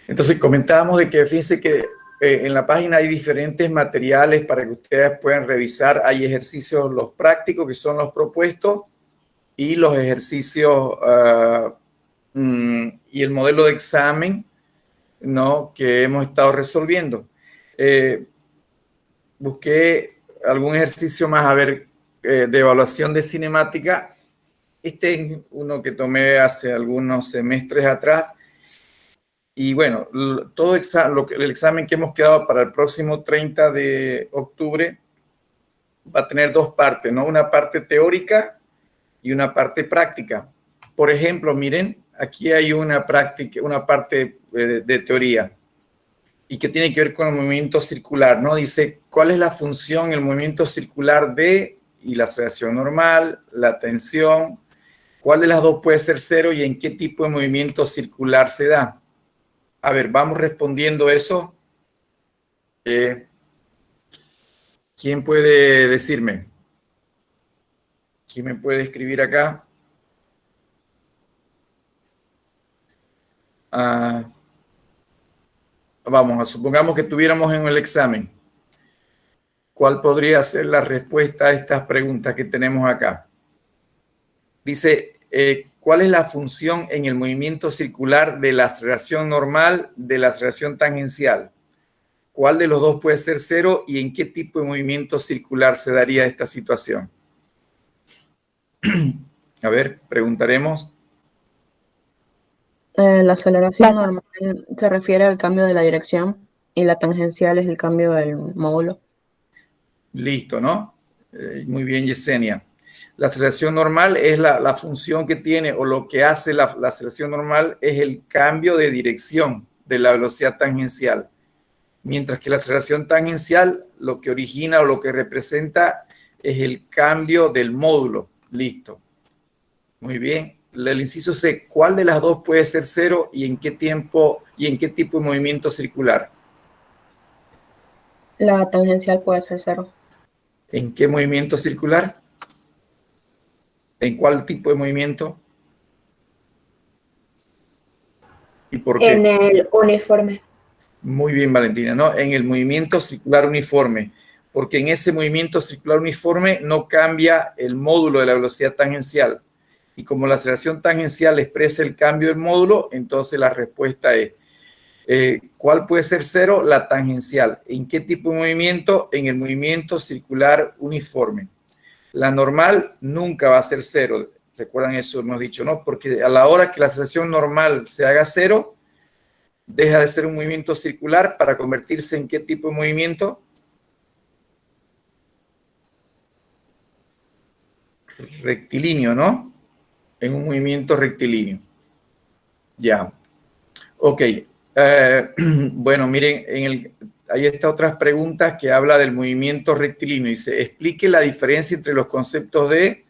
Entonces comentábamos de que fíjense que en la página hay diferentes materiales para que ustedes puedan revisar. Hay ejercicios, los prácticos, que son los propuestos, y los ejercicios y el modelo de examen, ¿no?, que hemos estado resolviendo. Busqué algún ejercicio más, a ver, de evaluación de cinemática. Este es uno que tomé hace algunos semestres atrás. Y bueno, todo el examen que hemos quedado para el próximo 30 de octubre va a tener dos partes, ¿no? Una parte teórica y una parte práctica. Por ejemplo, miren, aquí hay una práctica, una parte de teoría y que tiene que ver con el movimiento circular, ¿no? Dice, ¿cuál es la función, el movimiento circular de y la aceleración normal, la tensión? ¿Cuál de las dos puede ser cero y en qué tipo de movimiento circular se da? A ver, vamos respondiendo eso. ¿Quién puede decirme? ¿Quién me puede escribir acá? Vamos, supongamos que tuviéramos en el examen. ¿Cuál podría ser la respuesta a estas preguntas que tenemos acá? Dice, ¿cuál es la función en el movimiento circular de la aceleración normal, de la aceleración tangencial? ¿Cuál de los dos puede ser cero y en qué tipo de movimiento circular se daría esta situación? A ver, preguntaremos. La aceleración normal se refiere al cambio de la dirección y la tangencial es el cambio del módulo. Listo, ¿no? Muy bien, Yesenia. La aceleración normal es la función que tiene, o lo que hace la aceleración normal es el cambio de dirección de la velocidad tangencial. Mientras que la aceleración tangencial lo que origina o lo que representa es el cambio del módulo. Listo. Muy bien. El inciso C, ¿cuál de las dos puede ser cero y en qué tiempo y en qué tipo de movimiento circular? La tangencial puede ser cero. ¿En qué movimiento circular? ¿En cuál tipo de movimiento? ¿Y por qué? En el uniforme. Muy bien, Valentina, ¿no? En el movimiento circular uniforme, porque en ese movimiento circular uniforme no cambia el módulo de la velocidad tangencial. Y como la aceleración tangencial expresa el cambio del módulo, entonces la respuesta es, ¿cuál puede ser cero? La tangencial. ¿En qué tipo de movimiento? En el movimiento circular uniforme. La normal nunca va a ser cero. Recuerdan eso, hemos dicho, ¿no? Porque a la hora que la aceleración normal se haga cero, deja de ser un movimiento circular para convertirse en qué tipo de movimiento? Rectilíneo, ¿no? En un movimiento rectilíneo. Ya. Ok. Bueno, miren, ahí está otras preguntas que habla del movimiento rectilíneo. Dice, explique la diferencia entre los conceptos de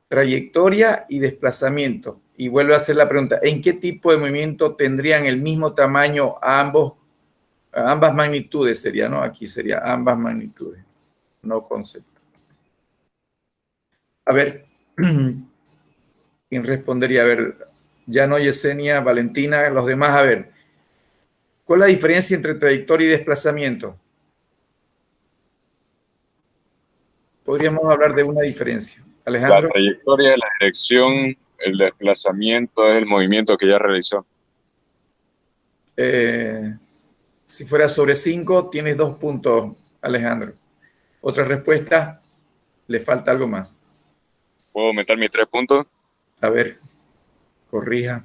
trayectoria y desplazamiento. Y vuelve a hacer la pregunta, ¿en qué tipo de movimiento tendrían el mismo tamaño ambas magnitudes? Sería, ¿no? Aquí sería ambas magnitudes, no concepto. A ver, ¿quién respondería? A ver, ya no, Yesenia, Valentina, los demás, a ver. ¿Cuál es la diferencia entre trayectoria y desplazamiento? Podríamos hablar de una diferencia. Alejandro. La trayectoria es la dirección, el desplazamiento es el movimiento que ya realizó. Si fuera sobre 5, tienes 2 puntos, Alejandro. Otra respuesta, le falta algo más. ¿Puedo aumentar mis 3 puntos? A ver, corrija.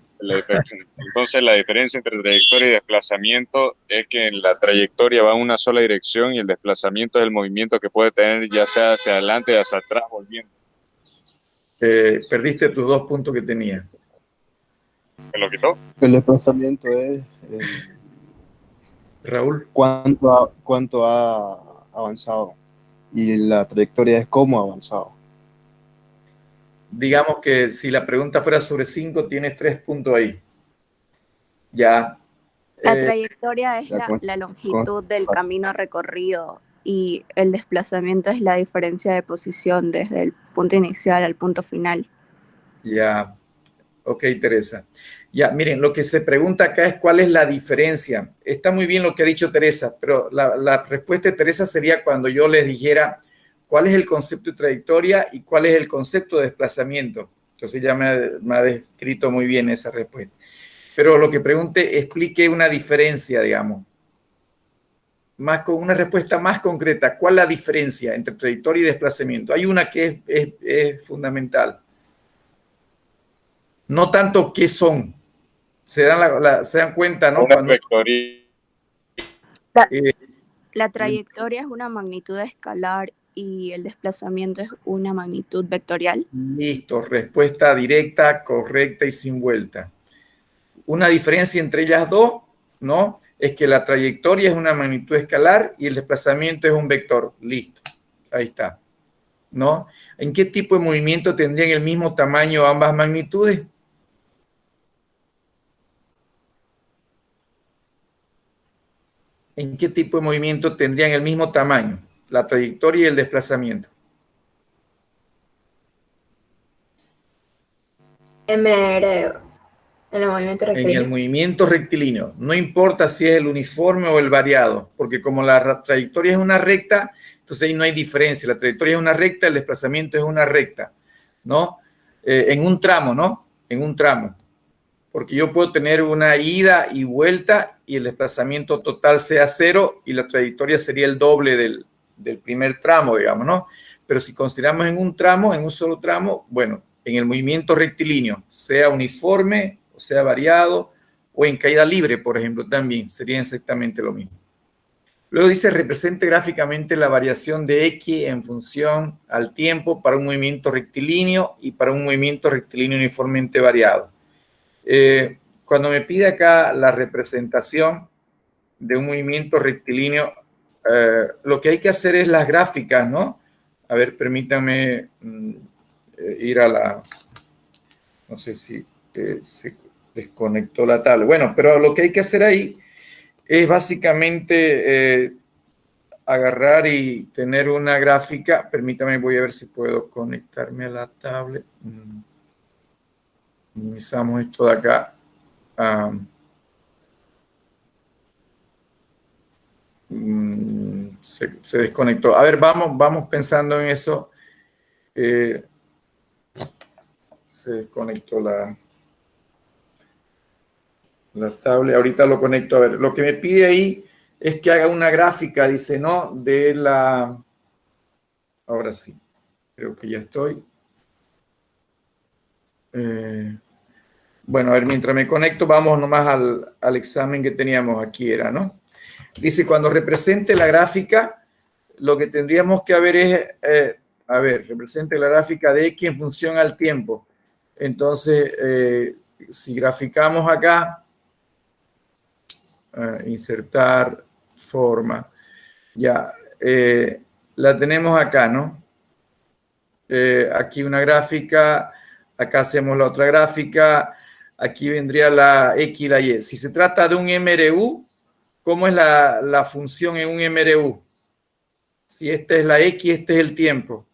Entonces, la diferencia entre trayectoria y desplazamiento es que en la trayectoria va en una sola dirección y el desplazamiento es el movimiento que puede tener ya sea hacia adelante o hacia atrás volviendo. Perdiste tus 2 puntos que tenías. ¿Me lo quitó? El desplazamiento es Raúl. cuánto ha avanzado y la trayectoria es cómo ha avanzado. Digamos que si la pregunta fuera sobre 5, tienes 3 puntos ahí. Ya. La trayectoria es la longitud del camino recorrido y el desplazamiento es la diferencia de posición desde el punto inicial al punto final. Ya. Ok, Teresa. Ya, miren, lo que se pregunta acá es cuál es la diferencia. Está muy bien lo que ha dicho Teresa, pero la respuesta de Teresa sería cuando yo les dijera cuál es el concepto de trayectoria y cuál es el concepto de desplazamiento. Entonces ya me ha descrito muy bien esa respuesta. Pero lo que pregunte, explique una diferencia, digamos. Más con una respuesta más concreta. ¿Cuál es la diferencia entre trayectoria y desplazamiento? Hay una que es fundamental. No tanto qué son. Se dan cuenta, ¿no? Una vectoría. La trayectoria es una magnitud escalar y el desplazamiento es una magnitud vectorial. Listo, respuesta directa, correcta y sin vuelta. Una diferencia entre ellas dos, ¿no? Es que la trayectoria es una magnitud escalar y el desplazamiento es un vector. Listo, ahí está, ¿no? ¿En qué tipo de movimiento tendrían el mismo tamaño ambas magnitudes? ¿En qué tipo de movimiento tendrían el mismo tamaño? La trayectoria y el desplazamiento. MR, en el movimiento rectilíneo. En el movimiento rectilíneo. No importa si es el uniforme o el variado, porque como la trayectoria es una recta, entonces ahí no hay diferencia. La trayectoria es una recta, el desplazamiento es una recta, ¿no? En un tramo, ¿no? En un tramo. Porque yo puedo tener una ida y vuelta y el desplazamiento total sea 0 y la trayectoria sería el doble del primer tramo, digamos, ¿no? Pero si consideramos en un tramo, en un solo tramo, bueno, en el movimiento rectilíneo, sea uniforme, o sea variado, o en caída libre, por ejemplo, también sería exactamente lo mismo. Luego dice, represente gráficamente la variación de X en función al tiempo para un movimiento rectilíneo y para un movimiento rectilíneo uniformemente variado. Cuando me pide acá la representación de un movimiento rectilíneo, lo que hay que hacer es las gráficas, ¿no? A ver, permítanme ir a la... No sé si se desconectó la tabla. Bueno, pero lo que hay que hacer ahí es básicamente agarrar y tener una gráfica. Permítame, voy a ver si puedo conectarme a la tablet. Minimizamos esto de acá. Se desconectó. A ver, vamos pensando en eso. Se desconectó la tablet. Ahorita lo conecto. A ver, lo que me pide ahí es que haga una gráfica, dice, ¿no? De la... Ahora sí. Creo que ya estoy. Bueno, a ver, mientras me conecto, vamos nomás al examen que teníamos aquí, era, ¿no? Dice, cuando represente la gráfica, lo que tendríamos que ver es, a ver, represente la gráfica de X en función al tiempo. Entonces, si graficamos acá, insertar forma, ya, la tenemos acá, ¿no? Aquí una gráfica, acá hacemos la otra gráfica, aquí vendría la X y la Y. Si se trata de un MRU, ¿cómo es la función en un MRU? Si esta es la X, este es el tiempo.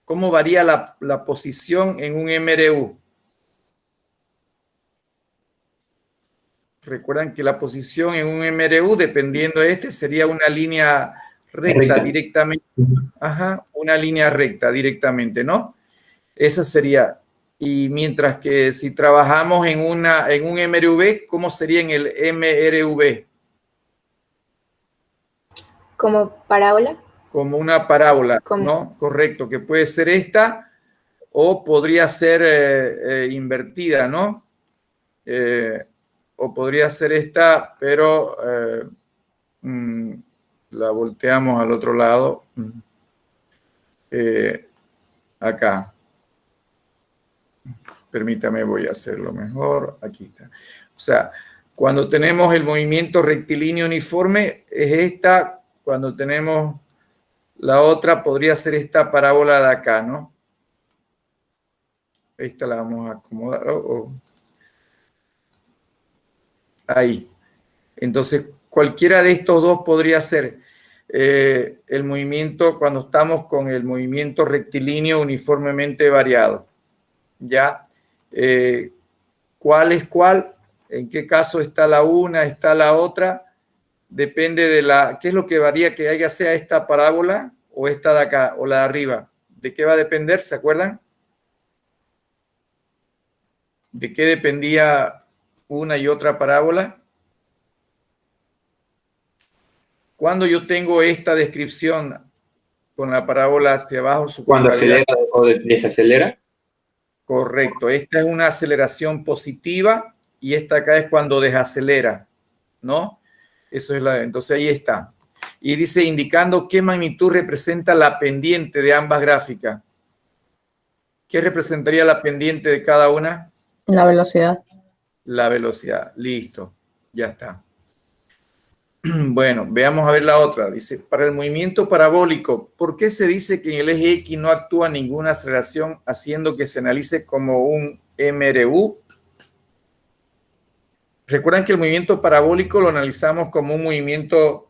¿Cómo varía la posición en un MRU? Recuerdan que la posición en un MRU, dependiendo de este, sería una línea recta directamente. Ajá, una línea recta directamente, ¿no? Esa sería. Y mientras que si trabajamos en un MRV, ¿cómo sería en el MRV? ¿Como parábola? Como una parábola, ¿no? Correcto, que puede ser esta o podría ser invertida, ¿no? O podría ser esta, pero la volteamos al otro lado. Acá. Permítame, voy a hacerlo mejor. Aquí está. O sea, cuando tenemos el movimiento rectilíneo uniforme, es esta. Cuando tenemos la otra, podría ser esta parábola de acá, ¿no? Esta la vamos a acomodar. Ahí. Entonces, cualquiera de estos dos podría ser el movimiento cuando estamos con el movimiento rectilíneo uniformemente variado. ¿Ya? cuál es cuál, en qué caso está la una, está la otra, depende de qué es lo que varía que haya sea esta parábola o esta de acá o la de arriba. ¿De qué va a depender? ¿Se acuerdan? ¿De qué dependía una y otra parábola? Cuando yo tengo esta descripción con la parábola hacia abajo, su cuando acelera o desacelera. Correcto. Esta es una aceleración positiva y esta acá es cuando desacelera, ¿no? Eso es entonces ahí está. Y dice indicando qué magnitud representa la pendiente de ambas gráficas. ¿Qué representaría la pendiente de cada una? La velocidad. La velocidad. Listo. Ya está. Bueno, veamos a ver la otra. Dice, para el movimiento parabólico, ¿por qué se dice que en el eje X no actúa ninguna aceleración haciendo que se analice como un MRU? Recuerdan que el movimiento parabólico lo analizamos como un movimiento,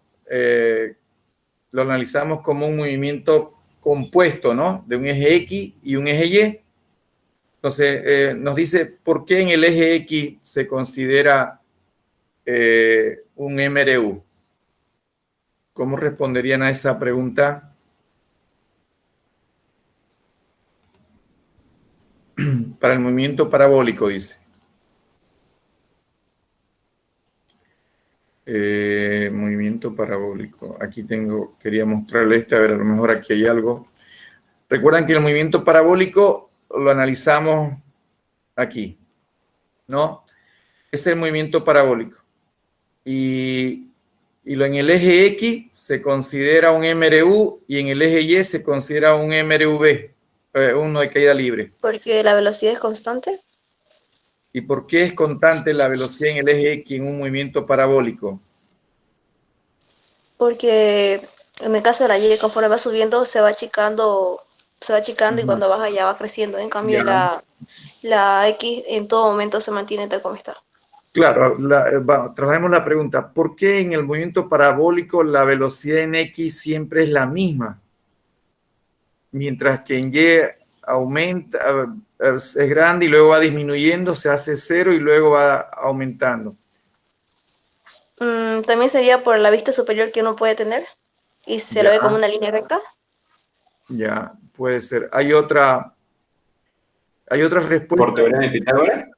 compuesto, ¿no? De un eje X y un eje Y. Entonces, nos dice, ¿por qué en el eje X se considera un MRU? ¿Cómo responderían a esa pregunta? Para el movimiento parabólico, dice. Movimiento parabólico. Aquí quería mostrarle a ver, a lo mejor aquí hay algo. Recuerdan que el movimiento parabólico lo analizamos aquí, ¿no? Ese es el movimiento parabólico. Y en el eje X se considera un MRU y en el eje Y se considera un MRV, uno de caída libre. Porque la velocidad es constante. ¿Y por qué es constante la velocidad en el eje X en un movimiento parabólico? Porque en el caso de la Y, conforme va subiendo, se va achicando y cuando baja ya va creciendo. En cambio, la X en todo momento se mantiene tal como está. Claro, trabajemos la pregunta. ¿Por qué en el movimiento parabólico la velocidad en X siempre es la misma? Mientras que en Y aumenta, es grande y luego va disminuyendo, se hace cero y luego va aumentando. También sería por la vista superior que uno puede tener y se lo ve como una línea recta. Ya, puede ser. Hay otra respuesta. ¿Por teorema de Pitágoras?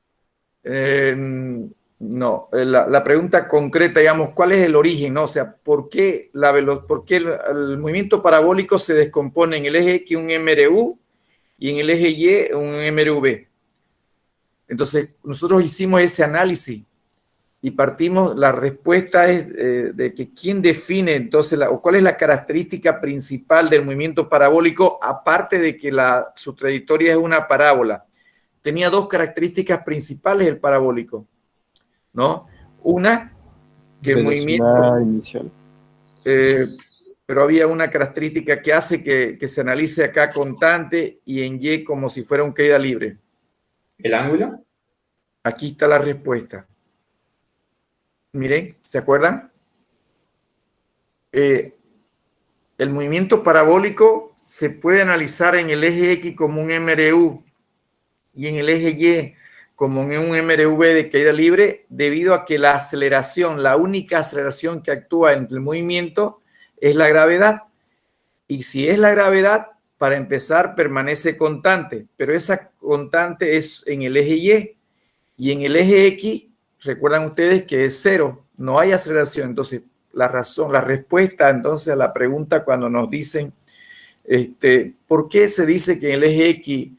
No, la pregunta concreta, digamos, ¿cuál es el origen? ¿No? O sea, ¿por qué el movimiento parabólico se descompone en el eje X un MRU y en el eje Y un MRV? Entonces, nosotros hicimos ese análisis y la respuesta es de que quién define entonces, o cuál es la característica principal del movimiento parabólico, aparte de que su trayectoria es una parábola. Tenía dos características principales el parabólico, ¿no? Una, que el movimiento inicial. Pero había una característica que hace que se analice acá constante y en Y como si fuera un caída libre. ¿El ángulo? Aquí está la respuesta. Miren, ¿se acuerdan? El movimiento parabólico se puede analizar en el eje X como un MRU y en el eje Y como un MRV de caída libre, debido a que la única aceleración que actúa entre el movimiento es la gravedad. Y si es la gravedad, para empezar, permanece constante, pero esa constante es en el eje Y. Y en el eje X, recuerdan ustedes que es cero, no hay aceleración. Entonces, la respuesta entonces a la pregunta cuando nos dicen, ¿por qué se dice que en el eje X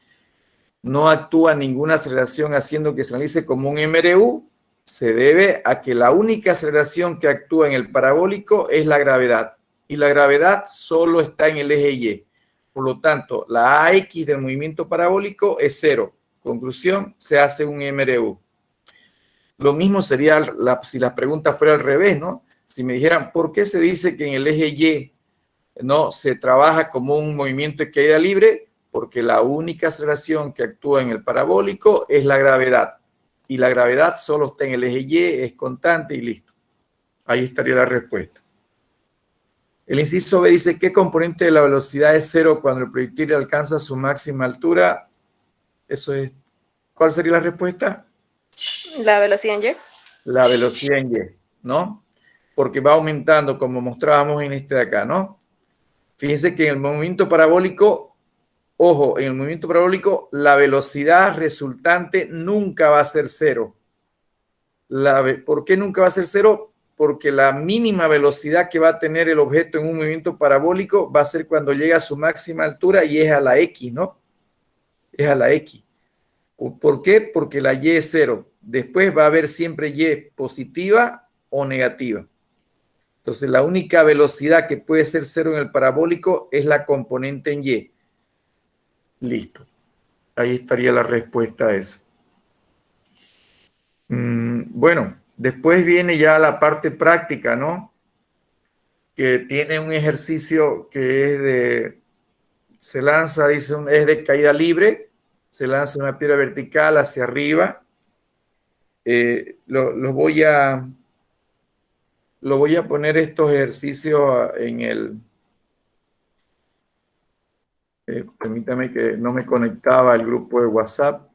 no actúa ninguna aceleración haciendo que se analice como un MRU? Se debe a que la única aceleración que actúa en el parabólico es la gravedad. Y la gravedad solo está en el eje Y. Por lo tanto, la AX del movimiento parabólico es cero. Conclusión, se hace un MRU. Lo mismo sería si la pregunta fuera al revés, ¿no? Si me dijeran, ¿por qué se dice que en el eje Y no se trabaja como un movimiento de caída libre? Porque la única aceleración que actúa en el parabólico es la gravedad. Y la gravedad solo está en el eje Y, es constante y listo. Ahí estaría la respuesta. El inciso B dice, ¿qué componente de la velocidad es cero cuando el proyectil alcanza su máxima altura? Eso es ¿Cuál sería la respuesta? La velocidad en Y. La velocidad en Y, ¿no? Porque va aumentando, como mostrábamos en este de acá, ¿no? Fíjense que en el movimiento parabólico, ojo, en el movimiento parabólico la velocidad resultante nunca va a ser cero. ¿Por qué nunca va a ser cero? Porque la mínima velocidad que va a tener el objeto en un movimiento parabólico va a ser cuando llega a su máxima altura y es a la X, ¿no? Es a la X. ¿Por qué? Porque la Y es cero. Después va a haber siempre Y positiva o negativa. Entonces, la única velocidad que puede ser cero en el parabólico es la componente en Y. Listo. Ahí estaría la respuesta a eso. Bueno, después viene ya la parte práctica, ¿no? Que tiene un ejercicio que es de, se lanza, dice, es de caída libre, se lanza una piedra vertical hacia arriba. Lo voy a poner estos ejercicios en el... permítame que no me conectaba al grupo de WhatsApp.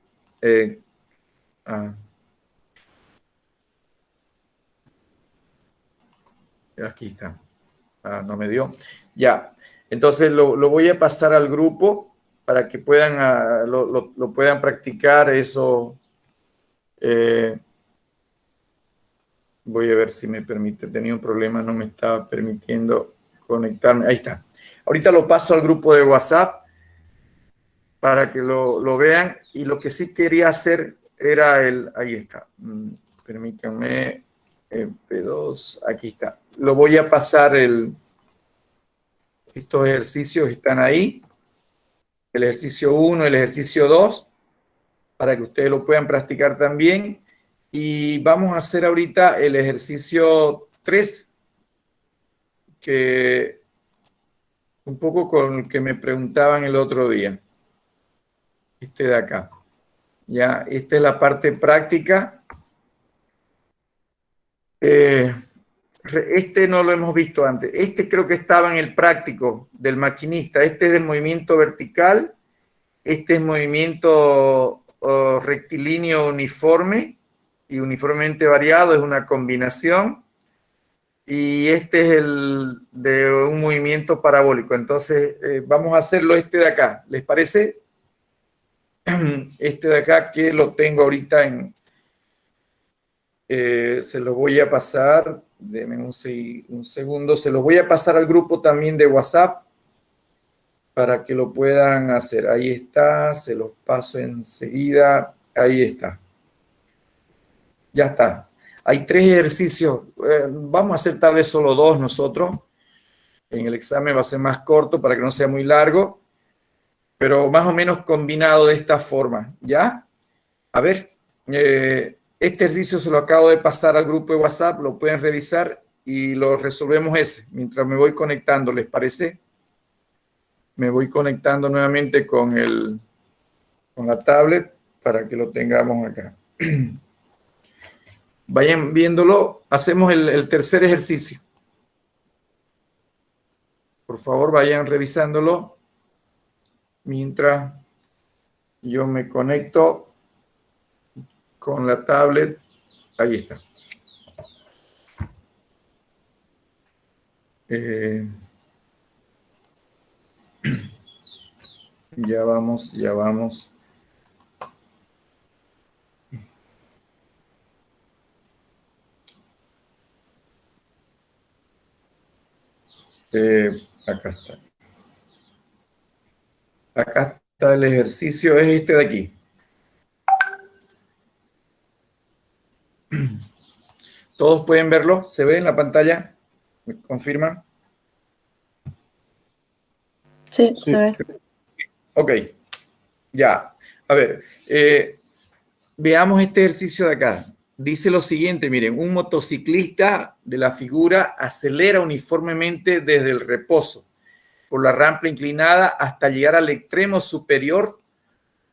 Aquí está. No me dio. Ya. Entonces lo voy a pasar al grupo para que puedan, lo puedan practicar eso. Voy a ver si me permite. Tenía un problema, no me estaba permitiendo conectarme. Ahí está. Ahorita lo paso al grupo de WhatsApp para que lo vean. Y lo que sí quería hacer era ahí está. Permítanme. P2, aquí está. Lo voy a pasar estos ejercicios están ahí. El ejercicio 1, el ejercicio 2, para que ustedes lo puedan practicar también. Y vamos a hacer ahorita el ejercicio 3, que un poco con el que me preguntaban el otro día. Este de acá. Ya, esta es la parte práctica. Este no lo hemos visto antes. Este creo que estaba en el práctico del maquinista. Este es del movimiento vertical. Este es movimiento rectilíneo uniforme y uniformemente variado. Es una combinación. Y este es el de un movimiento parabólico. Entonces, vamos a hacerlo este de acá. ¿Les parece? Este de acá que lo tengo ahorita en... se lo voy a pasar, denme un segundo, se los voy a pasar al grupo también de WhatsApp para que lo puedan hacer. Ahí está, se los paso enseguida, ahí está. Ya está. Hay 3 ejercicios, vamos a hacer tal vez solo 2 nosotros. En el examen va a ser más corto para que no sea muy largo, pero más o menos combinado de esta forma, ¿ya? A ver, este ejercicio se lo acabo de pasar al grupo de WhatsApp, lo pueden revisar y lo resolvemos ese mientras me voy conectando, ¿les parece? Me voy conectando nuevamente con la tablet para que lo tengamos acá. Vayan viéndolo, hacemos el tercer ejercicio. Por favor, vayan revisándolo mientras yo me conecto con la tablet. Ahí está. Ya vamos, ya vamos. Acá está. Acá está el ejercicio, es este de aquí. ¿Todos pueden verlo? ¿Se ve en la pantalla? ¿Me confirman? Sí, se ve. Ok, ya. A ver, veamos este ejercicio de acá. Dice lo siguiente, miren, un motociclista de la figura acelera uniformemente desde el reposo por la rampa inclinada hasta llegar al extremo superior,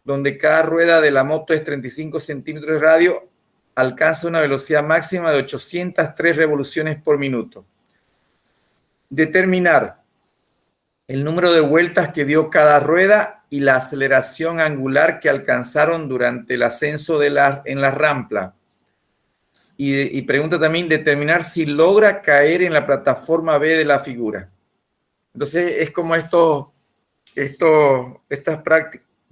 donde cada rueda de la moto es 35 centímetros de radio, alcanza una velocidad máxima de 803 revoluciones por minuto. Determinar el número de vueltas que dio cada rueda y la aceleración angular que alcanzaron durante el ascenso en la rampla. Y pregunta también determinar si logra caer en la plataforma B de la figura. Entonces es como estas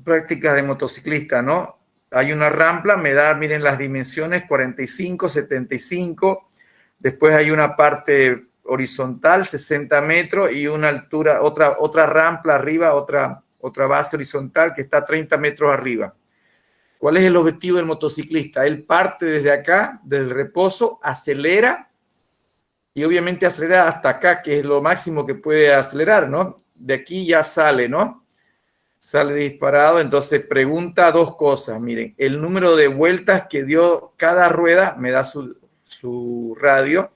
prácticas de motociclista, ¿no? Hay una rampla, me da, miren las dimensiones, 45, 75. Después hay una parte horizontal, 60 metros, y una altura, otra rampla arriba, otra base horizontal que está a 30 metros arriba. ¿Cuál es el objetivo del motociclista? Él parte desde acá, del reposo, acelera, y obviamente acelera hasta acá, que es lo máximo que puede acelerar, ¿no? De aquí ya sale, ¿no? Sale disparado. Entonces pregunta dos cosas. Miren, el número de vueltas que dio cada rueda, me da su radio,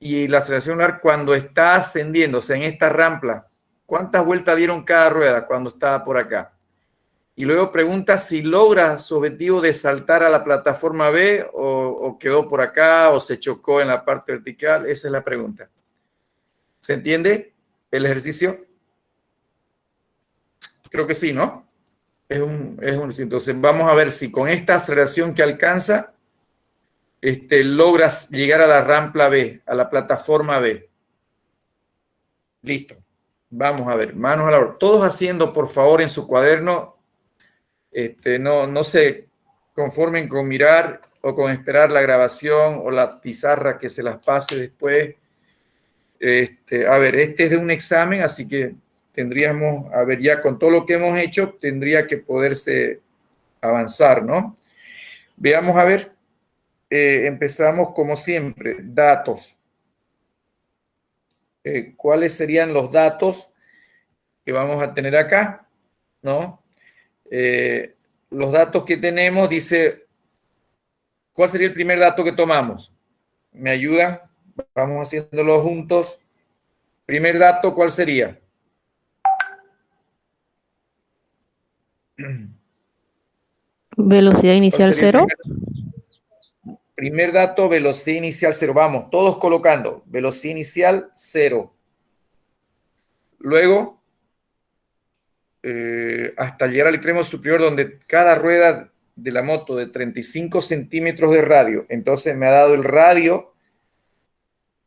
y la aceleración angular cuando está ascendiendo, o sea, en esta rampla, ¿cuántas vueltas dieron cada rueda cuando estaba por acá? Y luego pregunta si logra su objetivo de saltar a la plataforma B o quedó por acá o se chocó en la parte vertical. Esa es la pregunta. ¿Se entiende el ejercicio? Creo que sí, ¿no? Entonces vamos a ver si con esta aceleración que alcanza, logras llegar a la rampla B, a la plataforma B. Listo. Vamos a ver, manos a la obra. Todos haciendo, por favor, en su cuaderno. No se conformen con mirar o con esperar la grabación o la pizarra que se las pase después. A ver, este es de un examen, así que tendríamos, a ver, ya con todo lo que hemos hecho, tendría que poderse avanzar, ¿no? Veamos, a ver, empezamos como siempre, datos. ¿Cuáles serían los datos que vamos a tener acá? ¿No? Los datos que tenemos, dice, ¿cuál sería el primer dato que tomamos? ¿Me ayudan? Vamos haciéndolo juntos. Primer dato, ¿cuál sería? Velocidad inicial 0. Primer dato, velocidad inicial 0. Vamos, todos colocando. Velocidad inicial 0. Luego, hasta llegar al extremo superior, donde cada rueda de la moto de 35 centímetros de radio. Entonces me ha dado el radio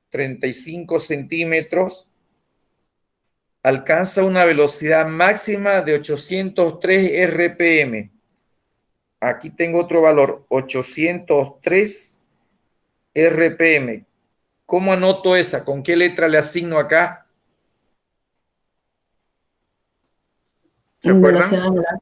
35 centímetros. Alcanza una velocidad máxima de 803 RPM. Aquí tengo otro valor, 803 RPM. ¿Cómo anoto esa? ¿Con qué letra le asigno acá? ¿Se acuerdan? Velocidad angular.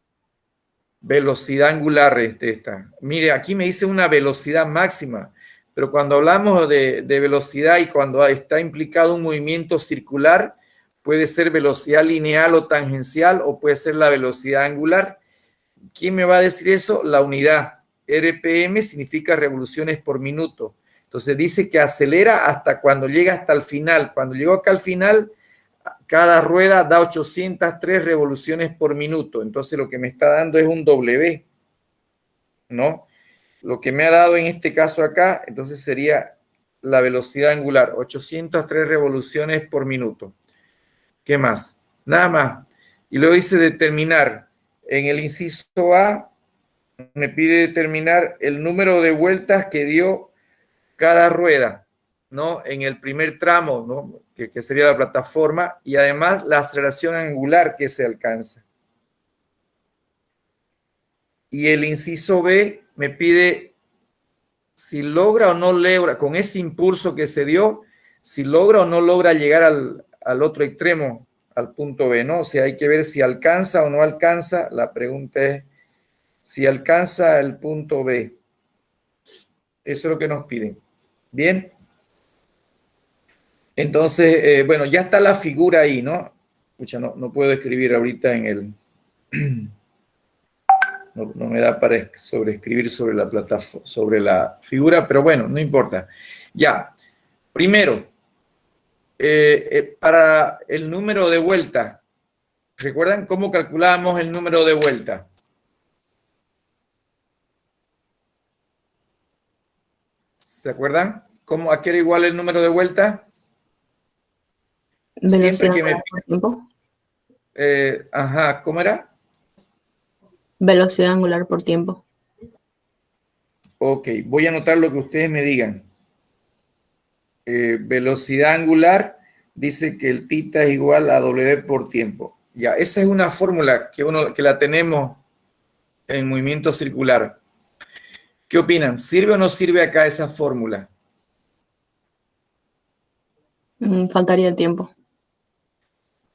Velocidad angular esta. Mire, aquí me dice una velocidad máxima, pero cuando hablamos de velocidad y cuando está implicado un movimiento circular, puede ser velocidad lineal o tangencial o puede ser la velocidad angular. ¿Quién me va a decir eso? La unidad. RPM significa revoluciones por minuto. Entonces dice que acelera hasta cuando llega hasta el final. Cuando llegó acá al final, cada rueda da 803 revoluciones por minuto. Entonces lo que me está dando es un W, ¿no? Lo que me ha dado en este caso acá, entonces sería la velocidad angular, 803 revoluciones por minuto. ¿Qué más? Nada más. Y luego dice determinar. En el inciso A me pide determinar el número de vueltas que dio cada rueda, ¿no? En el primer tramo, ¿no? Que sería la plataforma, y además la aceleración angular que se alcanza. Y el inciso B me pide si logra o no logra, con ese impulso que se dio, si logra o no logra llegar al otro extremo, al punto B, ¿no? O sea, hay que ver si alcanza o no alcanza. La pregunta es si alcanza el punto B. Eso es lo que nos piden. Bien. Entonces, bueno, ya está la figura ahí, ¿no? Escucha, no puedo escribir ahorita en el... No me da para sobreescribir sobre la plataforma, sobre la figura, pero bueno, no importa. Ya. Primero, para el número de vuelta, ¿recuerdan cómo calculamos el número de vuelta? ¿Se acuerdan? ¿A qué era igual el número de vuelta? Siempre que me... Ajá, ¿cómo era? Velocidad angular por tiempo. Ok, voy a anotar lo que ustedes me digan. Velocidad angular dice que el θ es igual a W por tiempo. Ya, esa es una fórmula que la tenemos en movimiento circular. ¿Qué opinan? ¿Sirve o no sirve acá esa fórmula? Faltaría tiempo.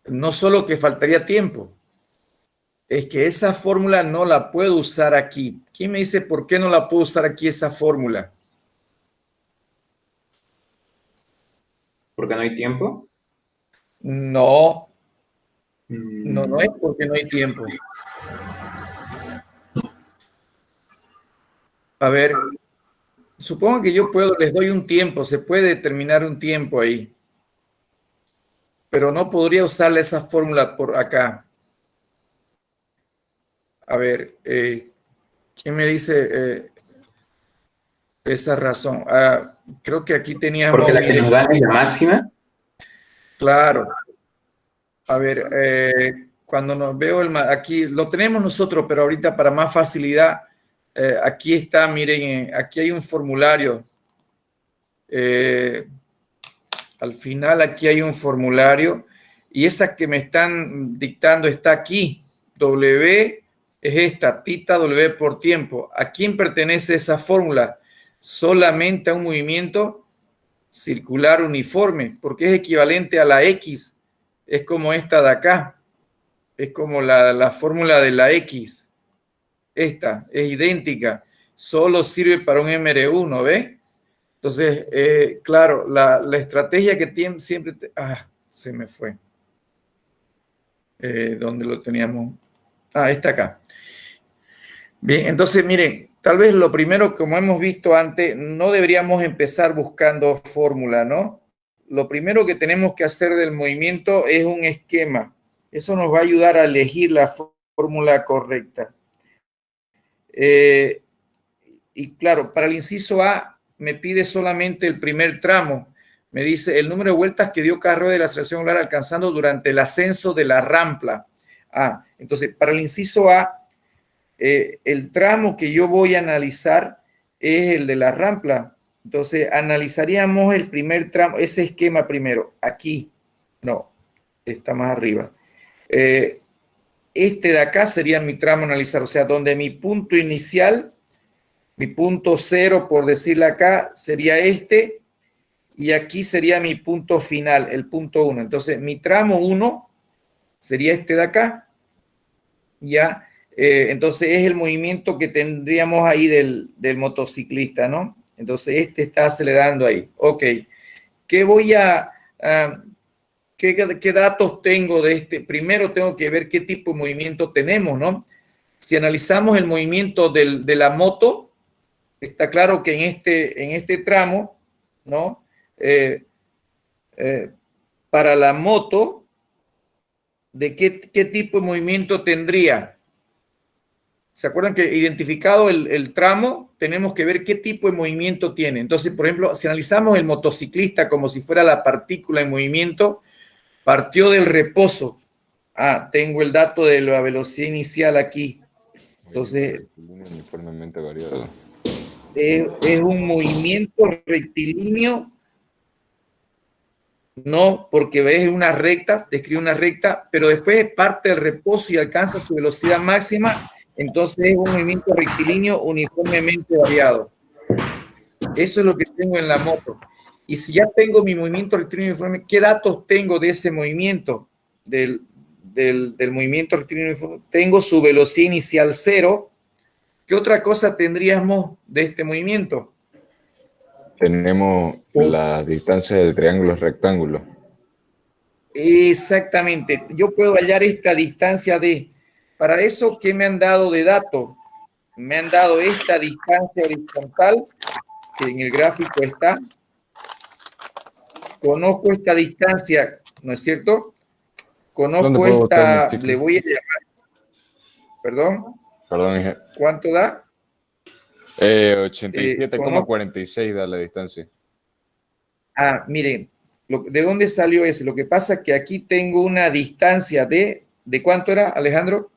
No solo que faltaría tiempo, es que esa fórmula no la puedo usar aquí. ¿Quién me dice por qué no la puedo usar aquí esa fórmula? ¿Porque no hay tiempo? No, no es porque no hay tiempo. A ver, supongo que yo les doy un tiempo, se puede determinar un tiempo ahí. Pero no podría usarle esa fórmula por acá. A ver, ¿quién me dice esa razón? Creo que aquí teníamos... Porque la que nos dan es la máxima. Claro. A ver, cuando nos veo aquí, lo tenemos nosotros, pero ahorita para más facilidad, aquí está, miren, aquí hay un formulario. Al final aquí hay un formulario y esa que me están dictando está aquí. W es esta, θ W por tiempo. ¿A quién pertenece esa fórmula? Solamente a un movimiento circular uniforme, porque es equivalente a la X. Es como esta de acá. Es como la fórmula de la X. Esta es idéntica. Solo sirve para un MR1, ¿ves? Entonces, claro, la estrategia que tiene siempre... se me fue. ¿Dónde lo teníamos? Está acá. Bien, entonces, miren, tal vez lo primero, como hemos visto antes, no deberíamos empezar buscando fórmula, ¿no? Lo primero que tenemos que hacer del movimiento es un esquema. Eso nos va a ayudar a elegir la fórmula correcta. Y claro, para el inciso A, me pide solamente el primer tramo. Me dice el número de vueltas que dio cada rueda de la aceleración angular alcanzando durante el ascenso de la rampla. Entonces, para el inciso A, el tramo que yo voy a analizar es el de la rampla. Entonces, analizaríamos el primer tramo, ese esquema primero. Aquí, no, está más arriba. Este de acá sería mi tramo a analizar, o sea, donde mi punto inicial, mi punto cero, por decirlo acá, sería este, y aquí sería mi punto final, el punto 1. Entonces, mi tramo 1 sería este de acá, ya. Entonces, es el movimiento que tendríamos ahí del motociclista, ¿no? Entonces, este está acelerando ahí. Ok. ¿Qué datos tengo de este? Primero tengo que ver qué tipo de movimiento tenemos, ¿no? Si analizamos el movimiento de la moto, está claro que en este tramo, ¿no? Para la moto, ¿de qué tipo de movimiento tendría? ¿Se acuerdan que identificado el tramo, tenemos que ver qué tipo de movimiento tiene? Entonces, por ejemplo, si analizamos el motociclista como si fuera la partícula en movimiento, partió del reposo. Tengo el dato de la velocidad inicial aquí. Entonces, uniformemente variado. Es un movimiento rectilíneo, no porque ves una recta, describe una recta, pero después parte del reposo y alcanza su velocidad máxima, entonces es un movimiento rectilíneo uniformemente variado. Eso es lo que tengo en la moto. Y si ya tengo mi movimiento rectilíneo uniforme, ¿qué datos tengo de ese movimiento? Del movimiento rectilíneo uniforme. Tengo su velocidad inicial 0. ¿Qué otra cosa tendríamos de este movimiento? Tenemos la distancia del triángulo rectángulo. Exactamente. Yo puedo hallar esta distancia de... Para eso, ¿qué me han dado de dato? Me han dado esta distancia horizontal, que en el gráfico está. Conozco esta distancia, ¿no es cierto? Conozco esta... Le voy a llamar... ¿Perdón? Perdón, ¿Cuánto da? 87,46 da la distancia. Miren, ¿de dónde salió ese? Lo que pasa es que aquí tengo una distancia de ¿De cuánto era, Alejandro?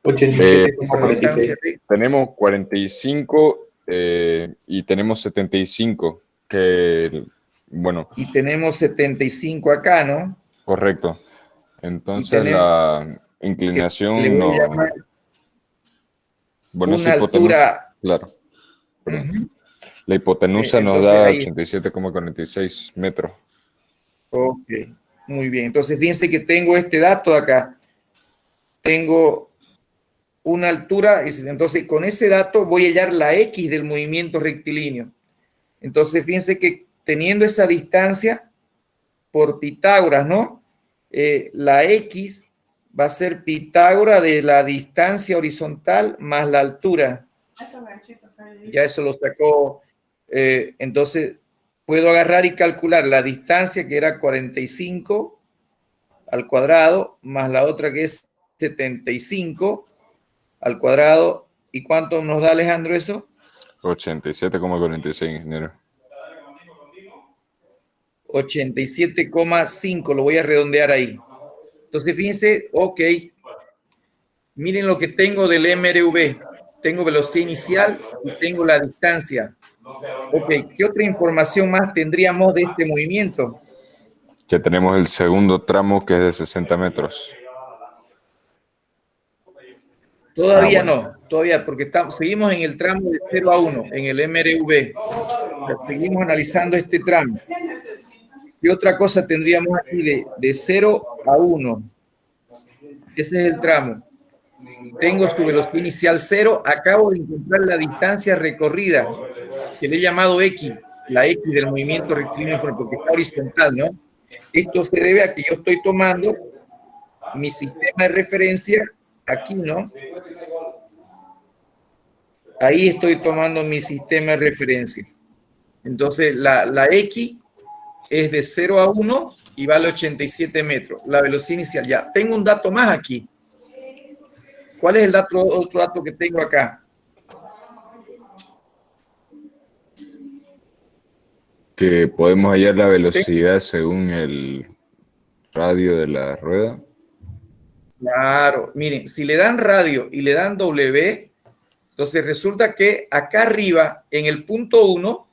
87,46. Tenemos 45 y tenemos 75, que, bueno. Y tenemos 75 acá, ¿no? Correcto. Entonces la inclinación no... Bueno, una altura... Claro. La hipotenusa nos da 87,46 metros. Ok, muy bien. Entonces, fíjense que tengo este dato acá. Tengo una altura, entonces con ese dato voy a hallar la X del movimiento rectilíneo. Entonces, fíjense que teniendo esa distancia por Pitágoras, ¿no? La X va a ser Pitágoras de la distancia horizontal más la altura. Ya eso lo sacó. Entonces, puedo agarrar y calcular la distancia, que era 45 al cuadrado, más la otra que es 75 al cuadrado. ¿Y cuánto nos da, Alejandro, eso? 87,46, ingeniero. 87,5, lo voy a redondear ahí. Entonces, fíjense, ok, miren lo que tengo del MRV. Tengo velocidad inicial y tengo la distancia. Ok, ¿qué otra información más tendríamos de este movimiento? Que tenemos el segundo tramo, que es de 60 metros. Todavía no, todavía, porque seguimos en el tramo de 0 a 1, en el MRV. Seguimos analizando este tramo. ¿Qué otra cosa tendríamos aquí de 0 a 1? Ese es el tramo. Tengo su velocidad inicial 0. Acabo de encontrar la distancia recorrida, que le he llamado X, la X del movimiento rectilíneo, porque está horizontal, ¿no? Esto se debe a que yo estoy tomando mi sistema de referencia aquí, ¿no? Ahí estoy tomando mi sistema de referencia. Entonces, la X es de 0 a 1 y vale 87 metros. La velocidad inicial. Ya, tengo un dato más aquí. ¿Cuál es el otro dato que tengo acá? Que podemos hallar la velocidad según el radio de la rueda. Claro, miren, si le dan radio y le dan W, entonces resulta que acá arriba, en el punto 1,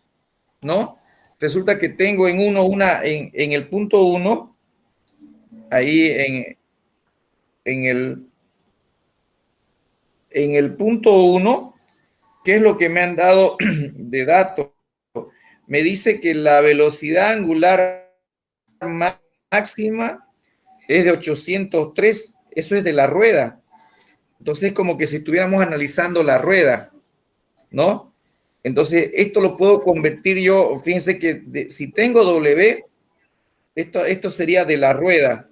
¿no? Resulta que tengo en el punto 1, ahí en el punto 1, ¿qué es lo que me han dado de datos? Me dice que la velocidad angular máxima es de 803, eso es de la rueda. Entonces, como que si estuviéramos analizando la rueda, ¿no? Entonces, esto lo puedo convertir yo, fíjense que si tengo W, esto sería de la rueda.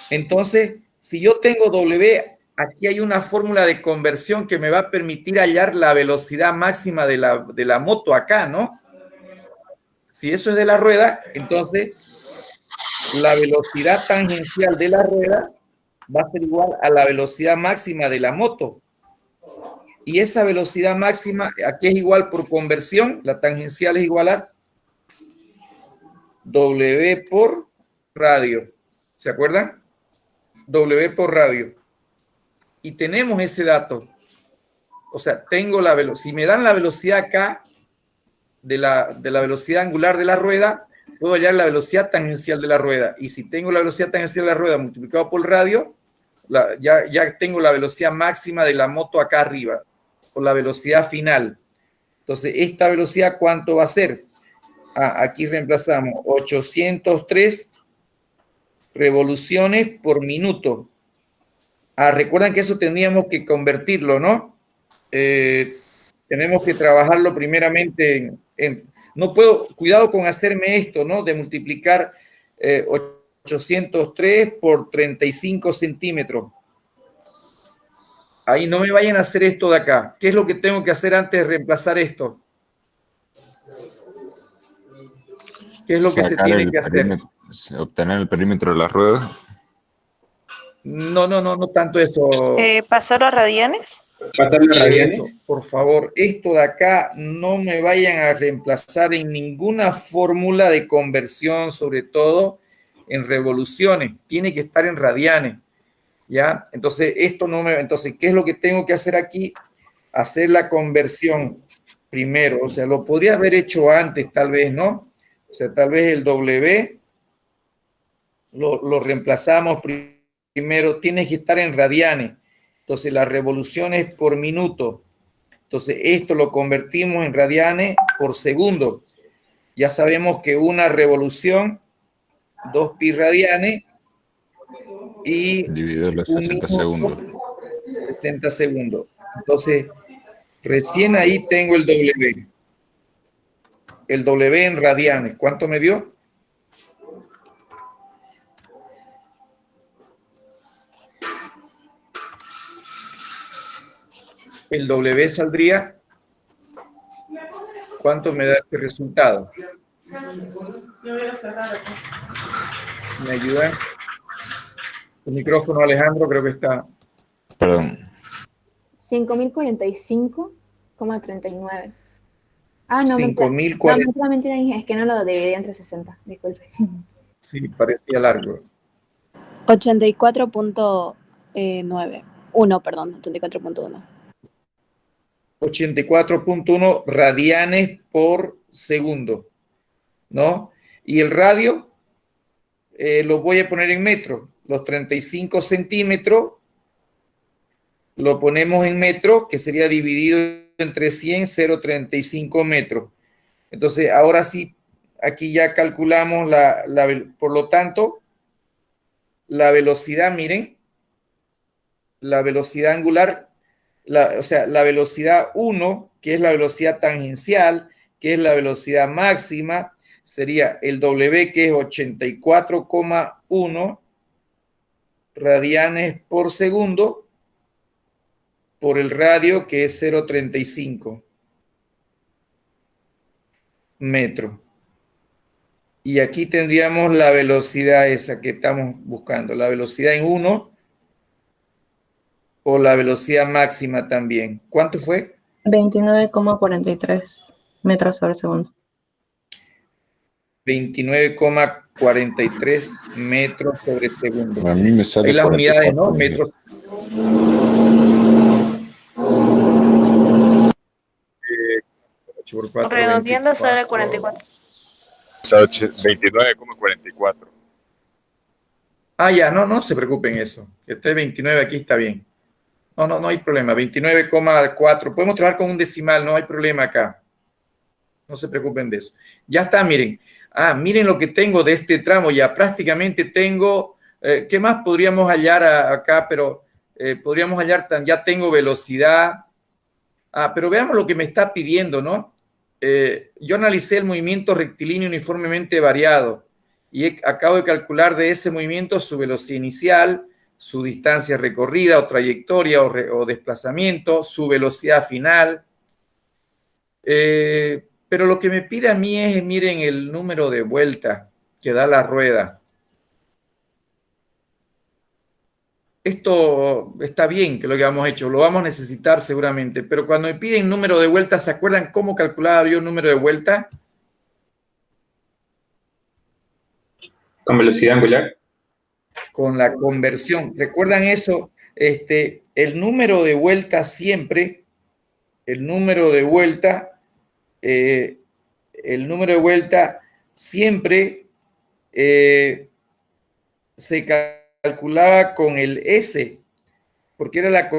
Entonces, si yo tengo W, aquí hay una fórmula de conversión que me va a permitir hallar la velocidad máxima de la moto acá, ¿no? Si eso es de la rueda, entonces la velocidad tangencial de la rueda va a ser igual a la velocidad máxima de la moto. Y esa velocidad máxima, aquí es igual por conversión, la tangencial es igual a W por radio. ¿Se acuerdan? W por radio. Y tenemos ese dato. O sea, tengo la velocidad. Si me dan la velocidad acá de la velocidad angular de la rueda, puedo hallar la velocidad tangencial de la rueda. Y si tengo la velocidad tangencial de la rueda multiplicado por radio, ya tengo la velocidad máxima de la moto acá arriba, por la velocidad final. Entonces, ¿esta velocidad cuánto va a ser? Aquí reemplazamos 803 revoluciones por minuto. Recuerdan que eso tendríamos que convertirlo, ¿no? Tenemos que trabajarlo primeramente no puedo, cuidado con hacerme esto, ¿no? De multiplicar 803 por 35 centímetros. Ahí no me vayan a hacer esto de acá. ¿Qué es lo que tengo que hacer antes de reemplazar esto? ¿Qué es lo que se tiene que hacer? Obtener el perímetro de la rueda. No tanto eso. ¿Pasarlo a radianes? Pasarlo a radianes. Eso, por favor, esto de acá no me vayan a reemplazar en ninguna fórmula de conversión, sobre todo en revoluciones. Tiene que estar en radianes, ¿ya? Entonces, entonces, ¿qué es lo que tengo que hacer aquí? Hacer la conversión primero. O sea, lo podría haber hecho antes, tal vez, ¿no? O sea, tal vez el W lo reemplazamos primero. Tiene que estar en radianes. Entonces, las revoluciones por minuto. Entonces, esto lo convertimos en radianes por segundo. Ya sabemos que una revolución, 2 pi radianes, y dividido los 60 segundos. 60 segundos. Entonces, recién ahí tengo el W. El W en radianes. ¿Cuánto me dio? El W saldría. ¿Cuánto me da este resultado? ¿Me ayudan? El micrófono, Alejandro, creo que está. Perdón. 5045,39. Ah, no, 5040. mentira, es que no lo dividí entre 60, disculpe. Sí, parecía largo. 84.9. 84.1. 84.1 radianes por segundo, ¿no? Y el radio lo voy a poner en metros. Los 35 centímetros lo ponemos en metros, que sería dividido entre 100, 0,35 metros. Entonces, ahora sí, aquí ya calculamos por lo tanto, la velocidad, miren, la velocidad angular, o sea, la velocidad 1, que es la velocidad tangencial, que es la velocidad máxima, sería el W, que es 84,1 radianes por segundo, por el radio, que es 0,35 metros. Y aquí tendríamos la velocidad esa que estamos buscando, la velocidad en 1 o la velocidad máxima también. ¿Cuánto fue? 29,43 metros sobre segundo. 29,43 metros sobre segundo. A mí me sale Ahí las unidades, ¿no? metros. Redondeando sale 44. 29,44. Ah, ya, no se preocupen eso. Que esté 29 aquí está bien. No hay problema. 29,4. Podemos trabajar con un decimal, no hay problema acá. No se preocupen de eso. Ya está, miren. Miren lo que tengo de este tramo. Ya prácticamente tengo... ¿qué más podríamos hallar acá? Pero podríamos hallar... Ya tengo velocidad. Pero veamos lo que me está pidiendo, ¿no? Yo analicé el movimiento rectilíneo uniformemente variado y acabo de calcular de ese movimiento su velocidad inicial, su distancia recorrida o trayectoria o desplazamiento, su velocidad final. Pero lo que me pide a mí es, miren, el número de vueltas que da la rueda. Esto está bien, que lo que hemos hecho, lo vamos a necesitar seguramente, pero cuando me piden número de vueltas, ¿se acuerdan cómo calculaba yo el número de vueltas? ¿Con velocidad angular? Con la conversión. ¿Recuerdan eso? El número de vueltas siempre, siempre se calculaba con el S, porque era la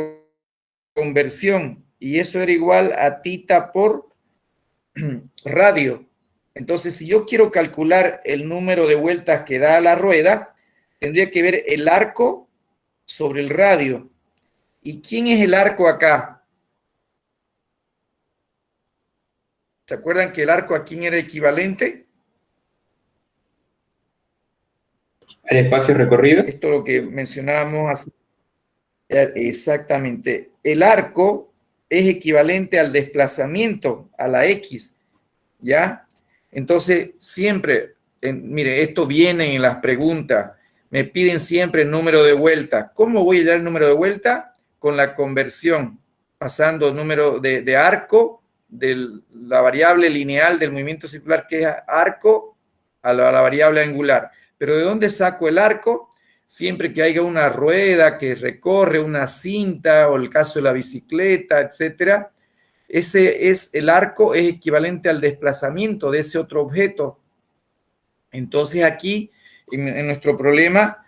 conversión, y eso era igual a tita por radio. Entonces, si yo quiero calcular el número de vueltas que da la rueda, tendría que ver el arco sobre el radio. ¿Y quién es el arco acá? ¿Se acuerdan que el arco a quién era equivalente? ¿Al espacio recorrido? Esto es lo que mencionábamos así. Exactamente. El arco es equivalente al desplazamiento, a la X, ¿ya? Entonces, siempre, mire, esto viene en las preguntas, me piden siempre el número de vuelta. ¿Cómo voy a dar el número de vuelta? Con la conversión. pasando número de arco, de la variable lineal del movimiento circular que es arco, a la variable angular. Pero ¿de dónde saco el arco? Siempre que haya una rueda que recorre, una cinta, o el caso de la bicicleta, etcétera, el arco es equivalente al desplazamiento de ese otro objeto. Entonces aquí, en nuestro problema,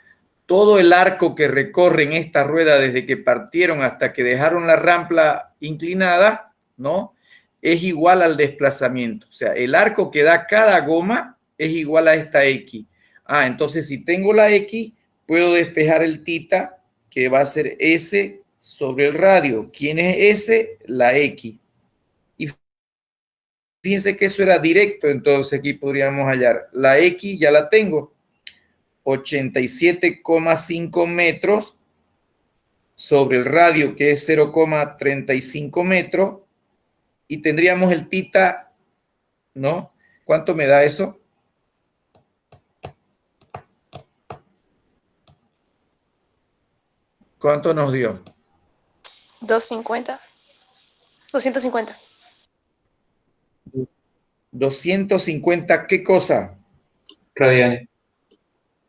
todo el arco que recorre en esta rueda desde que partieron hasta que dejaron la rampa inclinada, ¿no?, es igual al desplazamiento. O sea, el arco que da cada goma es igual a esta X. Entonces si tengo la X, puedo despejar el θ, que va a ser S sobre el radio. ¿Quién es S? La X. Y fíjense que eso era directo, entonces aquí podríamos hallar. La X ya la tengo. 87,5 metros sobre el radio, que es 0,35 metros, y tendríamos el θ, ¿no? ¿Cuánto me da eso? ¿Cuánto nos dio? 250. 250. 250, ¿qué cosa? Radianes.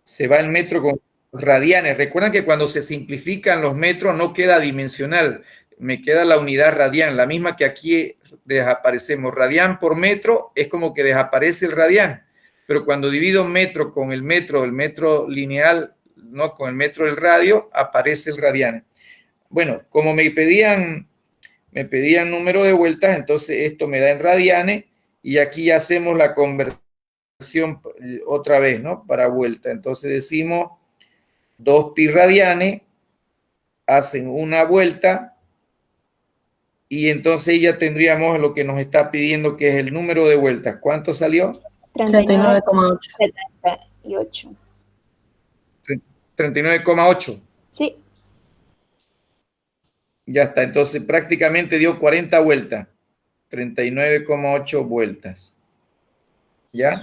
Se va el metro con radianes. Recuerdan que cuando se simplifican los metros no queda dimensional, me queda la unidad radian, la misma que aquí desaparecemos. Radian por metro es como que desaparece el radian, pero cuando divido metro con el metro lineal, no con el metro del radio, aparece el radian. Bueno, como me pedían número de vueltas, entonces esto me da en radianes, y aquí ya hacemos la conversión otra vez, ¿no?, para vuelta. Entonces decimos 2 pi radianes hacen una vuelta, y entonces ya tendríamos lo que nos está pidiendo, que es el número de vueltas. ¿Cuánto salió? 39,8. 78. 39,8. Sí. Ya está, entonces prácticamente dio 40 vueltas. 39,8 vueltas. ¿Ya?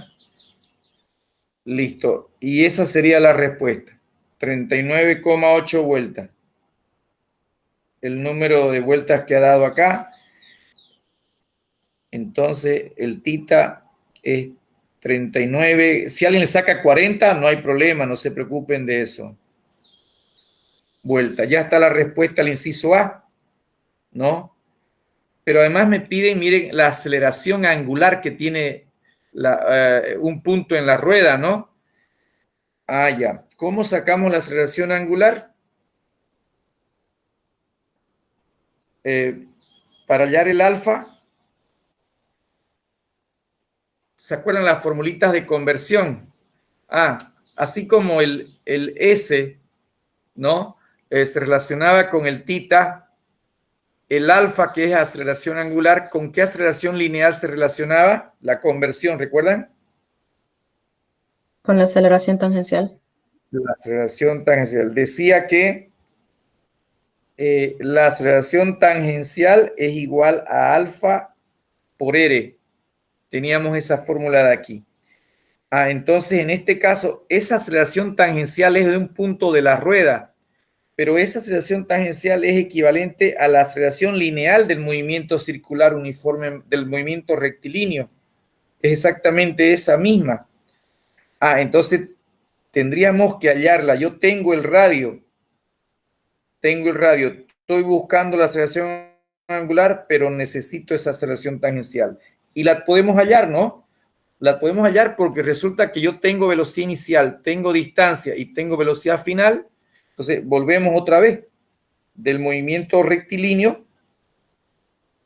Listo. Y esa sería la respuesta. 39,8 vueltas. El número de vueltas que ha dado acá. Entonces, el θ es 39. Si alguien le saca 40, no hay problema, no se preocupen de eso. Vuelta. Ya está la respuesta al inciso A, ¿no? Pero además me piden, miren, la aceleración angular que tiene un punto en la rueda, ¿no? Ya. ¿Cómo sacamos la aceleración angular? Para hallar el alfa, ¿se acuerdan las formulitas de conversión? Así como el S, ¿no?, se relacionaba con el θ, el alfa, que es aceleración angular, ¿con qué aceleración lineal se relacionaba? La conversión, ¿recuerdan? Con la aceleración tangencial. La aceleración tangencial. Decía que la aceleración tangencial es igual a alfa por r. Teníamos esa fórmula de aquí. Entonces, en este caso, esa aceleración tangencial es de un punto de la rueda, pero esa aceleración tangencial es equivalente a la aceleración lineal del movimiento circular uniforme, del movimiento rectilíneo. Es exactamente esa misma. Entonces, tendríamos que hallarla. Yo tengo el radio, estoy buscando la aceleración angular, pero necesito esa aceleración tangencial. Y la podemos hallar, ¿no? La podemos hallar porque resulta que yo tengo velocidad inicial, tengo distancia y tengo velocidad final. Entonces, volvemos otra vez del movimiento rectilíneo,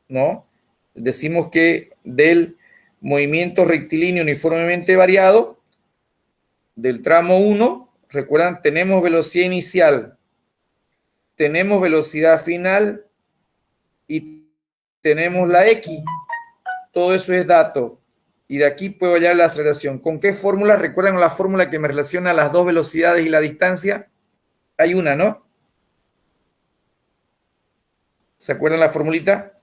¿no? Decimos que del movimiento rectilíneo uniformemente variado, del tramo 1, recuerdan, tenemos velocidad inicial, tenemos velocidad final y tenemos la X. Todo eso es dato. Y de aquí puedo hallar la aceleración. ¿Con qué fórmula? ¿Recuerdan la fórmula que me relaciona las dos velocidades y la distancia? Hay una, ¿no? ¿Se acuerdan la formulita?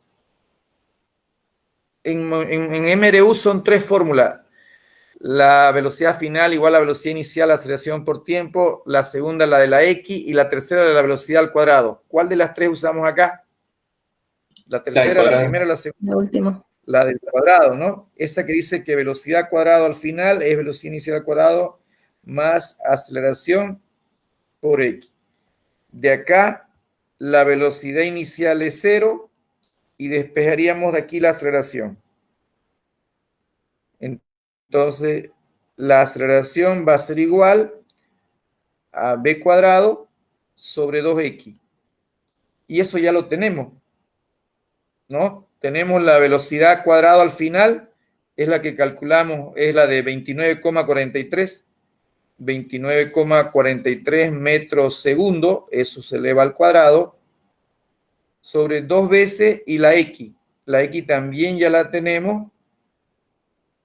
En MRU son 3 fórmulas. La velocidad final igual a la velocidad inicial, aceleración por tiempo. La segunda, la de la X. Y la tercera, de la velocidad al cuadrado. ¿Cuál de las 3 usamos acá? La tercera, la cuadrado. primera, la segunda. La última. La del cuadrado, ¿no? Esa que dice que velocidad cuadrado al final es velocidad inicial al cuadrado más aceleración por X. De acá, la velocidad inicial es 0 y despejaríamos de aquí la aceleración. Entonces, la aceleración va a ser igual a b cuadrado sobre 2x. Y eso ya lo tenemos, ¿no? Tenemos la velocidad cuadrado al final, es la que calculamos, es la de 29,43 metros segundo, eso se eleva al cuadrado, sobre 2 veces y la x. La x también ya la tenemos,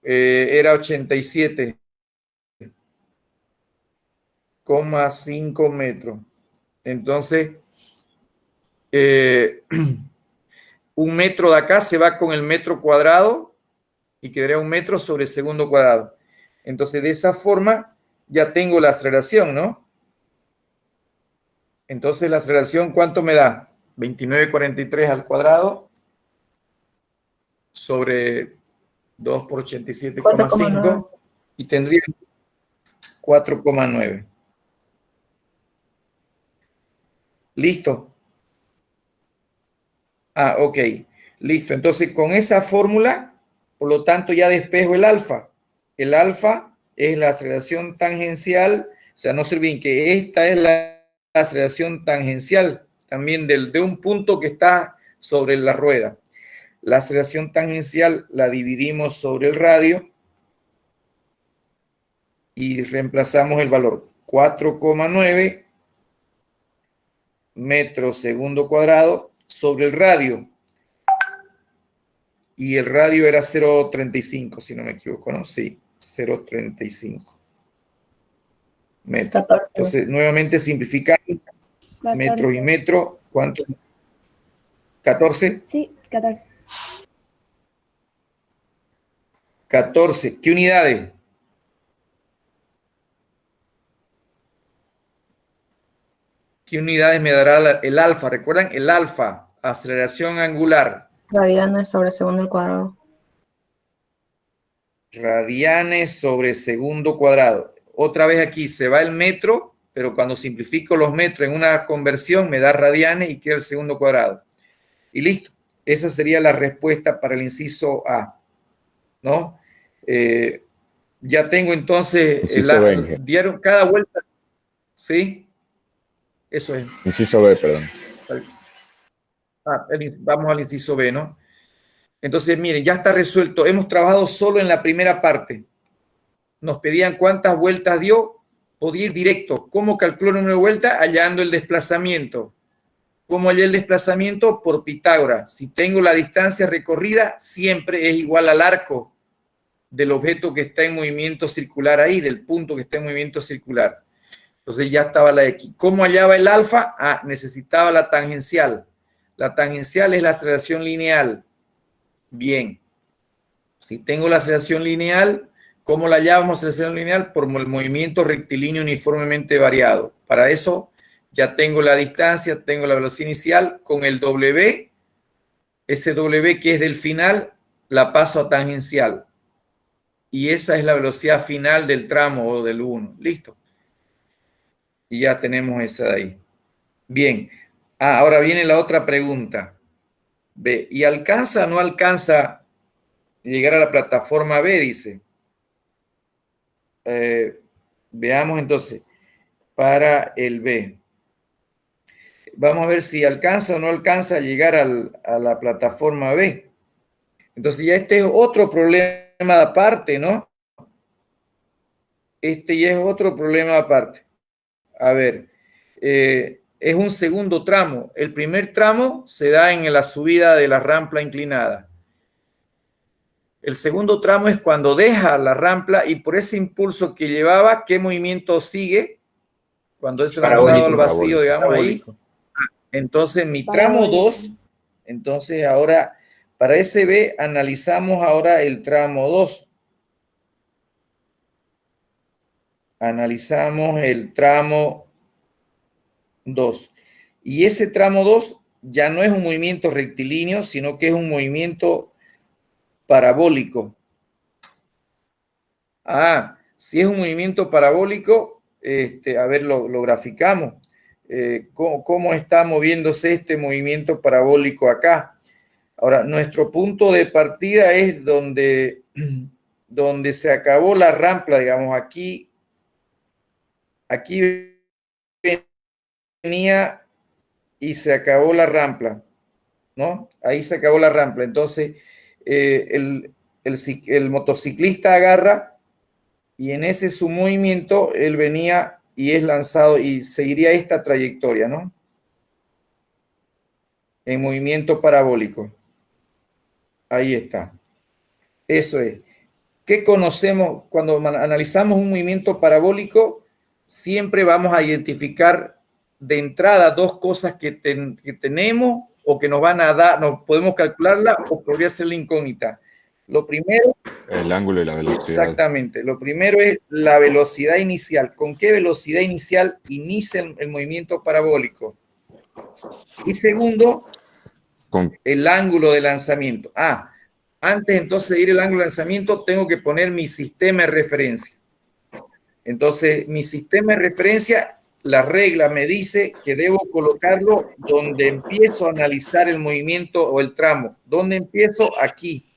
era 87,5 metros. Entonces, un metro de acá se va con el metro cuadrado y quedaría un metro sobre segundo cuadrado. Entonces, de esa forma ya tengo la aceleración, ¿no? Entonces, la aceleración, ¿cuánto me da? 29,43 al cuadrado sobre 2 por 87,5 y tendría 4,9. ¿Listo? Ah, ok. Listo. Entonces, con esa fórmula, por lo tanto, ya despejo el alfa. El alfa es la aceleración tangencial, o sea, no se olviden que esta es la aceleración tangencial también de un punto que está sobre la rueda. La aceleración tangencial la dividimos sobre el radio y reemplazamos el valor 4,9 metros segundo cuadrado sobre el radio. Y el radio era 0,35, si no me equivoco, ¿no? Sí, 0,35 metros. 14. Entonces, nuevamente simplificando, metro y metro, ¿cuánto? 14. Sí, 14. 14. ¿Qué unidades? ¿Qué unidades me dará el alfa? ¿Recuerdan? El alfa, aceleración angular. Radianes sobre segundo al cuadrado. Radianes sobre segundo cuadrado. Otra vez aquí se va el metro, pero cuando simplifico los metros en una conversión me da radianes y queda el segundo cuadrado. Y listo. Esa sería la respuesta para el inciso A, ¿no? Ya tengo entonces dieron cada vuelta. ¿Sí? Eso es. Inciso B, perdón. Vamos al inciso B, ¿no? Entonces, miren, ya está resuelto. Hemos trabajado solo en la primera parte. Nos pedían cuántas vueltas dio. Podía ir directo. ¿Cómo calculo el número de vueltas? Hallando el desplazamiento. ¿Cómo hallé el desplazamiento? Por Pitágoras. Si tengo la distancia recorrida, siempre es igual al arco del objeto que está en movimiento circular ahí, del punto que está en movimiento circular. Entonces ya estaba la X. ¿Cómo hallaba el alfa? Ah, necesitaba la tangencial. La tangencial es la aceleración lineal. Bien. Si tengo la aceleración lineal, ¿cómo la llamamos aceleración lineal? Por el movimiento rectilíneo uniformemente variado. Para eso ya tengo la distancia, tengo la velocidad inicial con el W. Ese W que es del final, la paso a tangencial. Y esa es la velocidad final del tramo o del 1. Listo. Y ya tenemos esa de ahí. Bien. Ahora viene la otra pregunta. B. ¿Y alcanza o no alcanza llegar a la plataforma B? Dice. Veamos entonces. Para el B. Vamos a ver si alcanza o no alcanza a llegar a la plataforma B. Entonces ya este es otro problema aparte, ¿no? Este ya es otro problema aparte. A ver, es un segundo tramo. El primer tramo se da en la subida de la rampa inclinada. El segundo tramo es cuando deja la rampa y por ese impulso que llevaba, ¿qué movimiento sigue? Cuando es lanzado al vacío, digamos ahí. Entonces, mi tramo 2, entonces ahora, para ese B, analizamos ahora el tramo 2. Analizamos el tramo 2. Y ese tramo 2 ya no es un movimiento rectilíneo, sino que es un movimiento parabólico. Si es un movimiento parabólico, a ver, lo graficamos. ¿Cómo está moviéndose este movimiento parabólico acá? Ahora, nuestro punto de partida es donde se acabó la rampla, digamos, aquí venía y se acabó la rampla, ¿no? Ahí se acabó la rampla. Entonces, el motociclista agarra y en ese su movimiento él venía y es lanzado y seguiría esta trayectoria, ¿no? En movimiento parabólico. Ahí está. Eso es. ¿Qué conocemos? Cuando analizamos un movimiento parabólico, siempre vamos a identificar de entrada dos cosas que tenemos o que nos van a dar, nos podemos calcularla o podría ser la incógnita. Lo primero... El ángulo y la velocidad. Exactamente. Lo primero es la velocidad inicial. ¿Con qué velocidad inicial inicia el movimiento parabólico? Y segundo, el ángulo de lanzamiento. Antes entonces de ir el ángulo de lanzamiento, tengo que poner mi sistema de referencia. Entonces, mi sistema de referencia, la regla me dice que debo colocarlo donde empiezo a analizar el movimiento o el tramo. ¿Dónde empiezo? Aquí,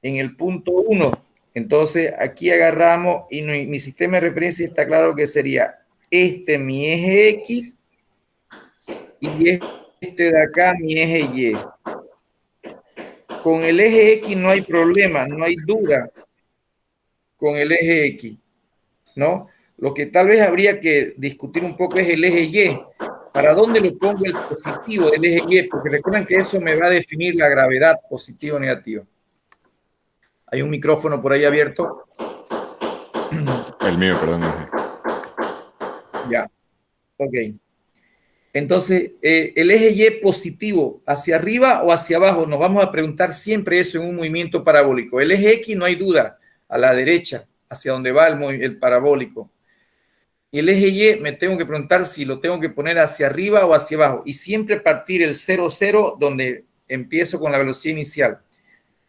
en el punto 1. Entonces, aquí agarramos y mi sistema de referencia está claro que sería mi eje X y este de acá mi eje Y. Con el eje X no hay problema, no hay duda con el eje X, ¿no? Lo que tal vez habría que discutir un poco es el eje Y. ¿Para dónde lo pongo el positivo del eje Y? Porque recuerden que eso me va a definir la gravedad, positivo o negativo. Hay un micrófono por ahí abierto. El mío, perdón. Ya, ok. Entonces, el eje Y positivo, ¿hacia arriba o hacia abajo? Nos vamos a preguntar siempre eso en un movimiento parabólico. El eje X no hay duda, a la derecha, hacia donde va el parabólico. Y el eje Y me tengo que preguntar si lo tengo que poner hacia arriba o hacia abajo. Y siempre partir el 0, 0, donde empiezo con la velocidad inicial.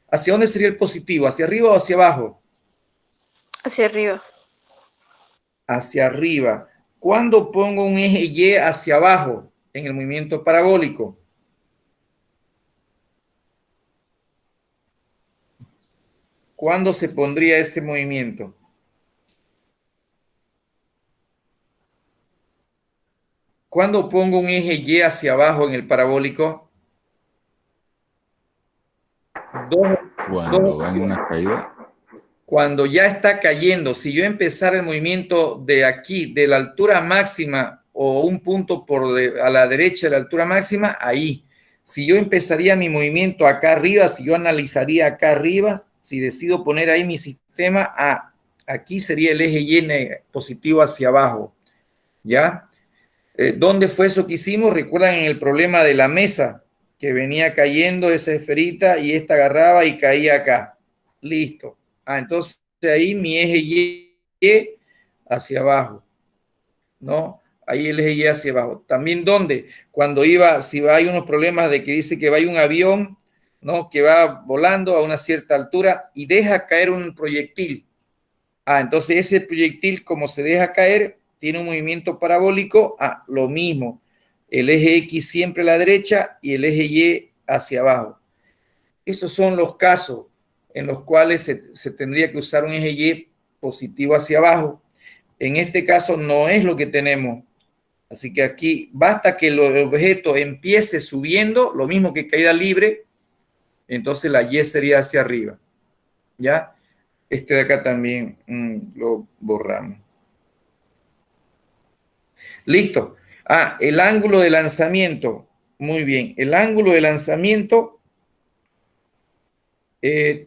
¿Hacia dónde sería el positivo? ¿Hacia arriba o hacia abajo? Hacia arriba. Hacia arriba. ¿Cuándo pongo un eje Y hacia abajo en el movimiento parabólico? ¿Cuándo se pondría ese movimiento? ¿Cuándo pongo un eje Y hacia abajo en el parabólico? Cuando va en una caída. Cuando ya está cayendo. Si yo empezara el movimiento de aquí, de la altura máxima o un punto a la derecha de la altura máxima, ahí. Si yo empezaría mi movimiento acá arriba, si yo analizaría acá arriba, si decido poner ahí mi sistema, aquí sería el eje Y positivo hacia abajo. ¿Ya? ¿Dónde fue eso que hicimos? Recuerdan en el problema de la mesa, que venía cayendo esa esferita y esta agarraba y caía acá. Listo. Entonces ahí mi eje Y hacia abajo, ¿no? Ahí el eje Y hacia abajo. También ¿dónde? Cuando si hay unos problemas de que dice que va un avión, ¿no? Que va volando a una cierta altura y deja caer un proyectil. Entonces ese proyectil, como se deja caer, tiene un movimiento parabólico, lo mismo. El eje X siempre a la derecha y el eje Y hacia abajo. Esos son los casos en los cuales se tendría que usar un eje Y positivo hacia abajo. En este caso no es lo que tenemos. Así que aquí basta que el objeto empiece subiendo, lo mismo que caída libre, entonces la Y sería hacia arriba. ¿Ya? Este de acá también lo borramos. Listo. El ángulo de lanzamiento. Muy bien. El ángulo de lanzamiento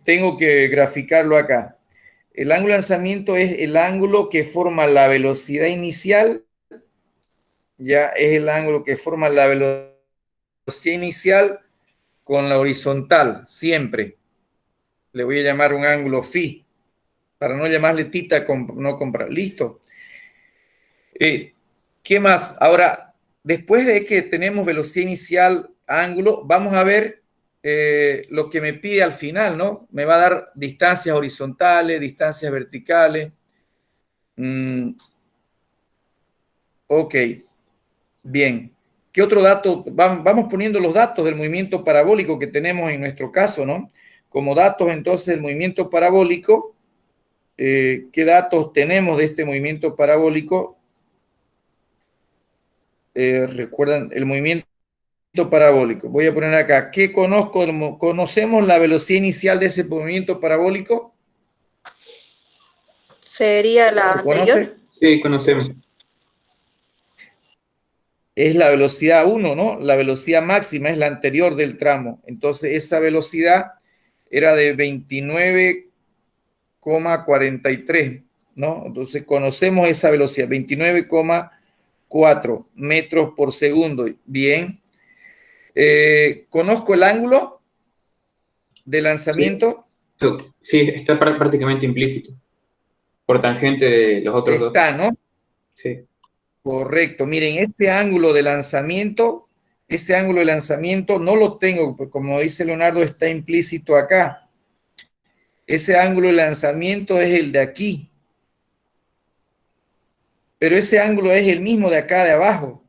tengo que graficarlo acá. El ángulo de lanzamiento es el ángulo que forma la velocidad inicial. Ya es el ángulo que forma la velocidad inicial con la horizontal, siempre. Le voy a llamar un ángulo phi, para no llamarle tita, no comprar. Listo. ¿Qué más? Ahora, después de que tenemos velocidad inicial ángulo. Vamos a ver lo que me pide al final, ¿no? Me va a dar distancias horizontales, distancias verticales. Ok, bien. ¿Qué otro dato? Vamos poniendo los datos del movimiento parabólico que tenemos en nuestro caso, ¿no? Como datos entonces del movimiento parabólico, ¿qué datos tenemos de este movimiento parabólico? Recuerdan el movimiento parabólico. Voy a poner acá. ¿Qué conozco? ¿Conocemos la velocidad inicial de ese movimiento parabólico? ¿Sería la ¿Se anterior? conoce? Sí, conocemos. Es la velocidad 1, ¿no? La velocidad máxima es la anterior del tramo. Entonces, esa velocidad era de 29,43, ¿no? Entonces, conocemos esa velocidad, 29,4 metros por segundo. Bien. ¿Conozco el ángulo de lanzamiento? Sí, está prácticamente implícito. Por tangente de los otros dos. Está, ¿no? Sí. Correcto. Miren, ese ángulo de lanzamiento no lo tengo, pues como dice Leonardo, está implícito acá. Ese ángulo de lanzamiento es el de aquí. Pero ese ángulo es el mismo de acá de abajo.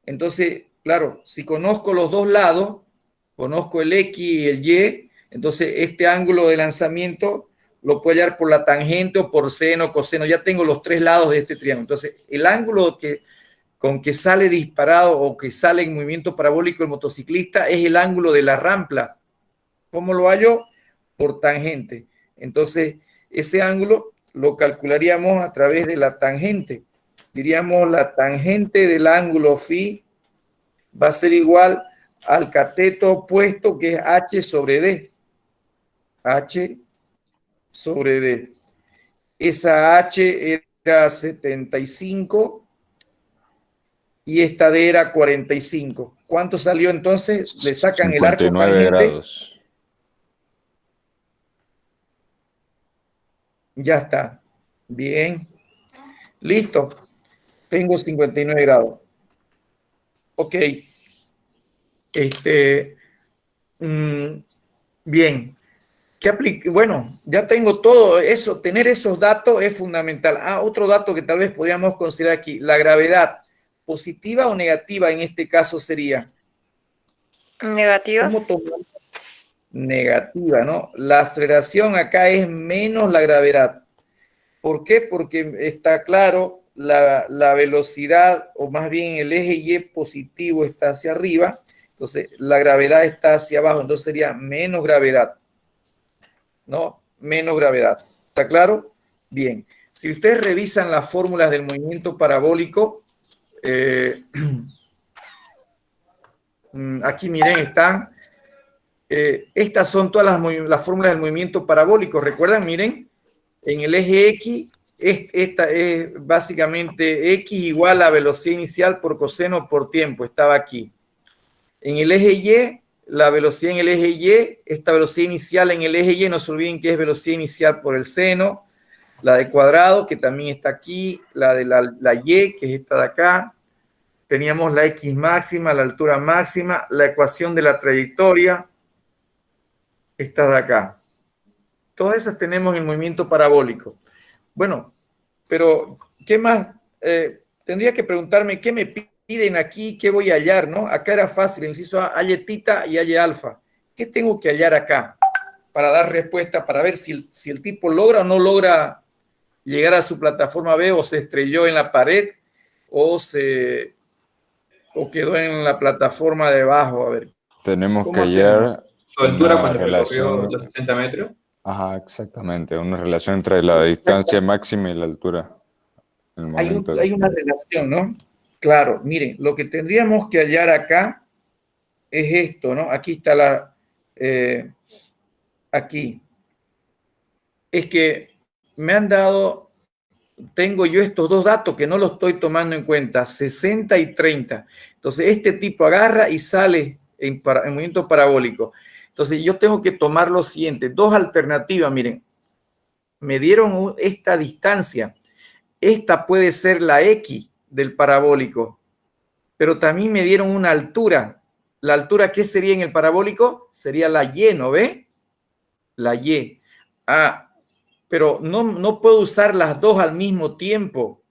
Entonces, claro, si conozco los dos lados, conozco el X y el Y, entonces este ángulo de lanzamiento lo puedo hallar por la tangente o por seno, coseno. Ya tengo los tres lados de este triángulo. Entonces, el ángulo con que sale disparado o que sale en movimiento parabólico el motociclista es el ángulo de la rampla. ¿Cómo lo hallo? Por tangente. Entonces, ese ángulo lo calcularíamos a través de la tangente. Diríamos la tangente del ángulo φ va a ser igual al cateto opuesto, que es H sobre D. H sobre D. Esa H era 75 y esta D era 45. ¿Cuánto salió entonces? Le sacan el arco 59 tangente. grados. Ya está. Bien. Listo. Tengo 59 grados. Ok. Bien. Bueno, ya tengo todo eso. Tener esos datos es fundamental. Otro dato que tal vez podríamos considerar aquí. La gravedad. ¿Positiva o negativa en este caso sería? Negativa. ¿Cómo tomamos? Negativa, ¿no? La aceleración acá es menos la gravedad. ¿Por qué? Porque está claro, la velocidad, o más bien el eje Y positivo está hacia arriba, entonces la gravedad está hacia abajo, entonces sería menos gravedad, ¿no? Menos gravedad. ¿Está claro? Bien. Si ustedes revisan las fórmulas del movimiento parabólico, aquí miren, están, estas son todas las fórmulas del movimiento parabólico. ¿Recuerdan? Miren, en el eje X, esta es básicamente X igual a velocidad inicial por coseno por tiempo, estaba aquí. En el eje Y, la velocidad en el eje Y, esta velocidad inicial en el eje Y, no se olviden que es velocidad inicial por el seno, la de cuadrado, que también está aquí, la de la Y, que es esta de acá. Teníamos la X máxima, la altura máxima, la ecuación de la trayectoria, esta de acá. Todas esas tenemos en el movimiento parabólico. Bueno, pero ¿qué más? Tendría que preguntarme qué me piden aquí, qué voy a hallar, ¿no? Acá era fácil, inciso A, halle tita y halle alfa. ¿Qué tengo que hallar acá para dar respuesta, para ver si el tipo logra o no logra llegar a su plataforma B, o se estrelló en la pared o quedó en la plataforma de abajo? A ver. Tenemos que hallar su altura una cuando recorrió relación. los 60 metros. Ajá, exactamente. Una relación entre la distancia máxima y la altura. Hay una relación, ¿no? Claro, miren, lo que tendríamos que hallar acá es esto, ¿no? Aquí está aquí. Es que me han dado, tengo yo estos dos datos que no los estoy tomando en cuenta, 60 y 30. Entonces, este tipo agarra y sale en movimiento parabólico. Entonces, yo tengo que tomar lo siguiente, dos alternativas, miren. Me dieron esta distancia. Esta puede ser la X del parabólico, pero también me dieron una altura. la altura, ¿qué sería en el parabólico? Sería la Y, ¿no ve? La Y. Ah, pero no puedo usar las dos al mismo tiempo.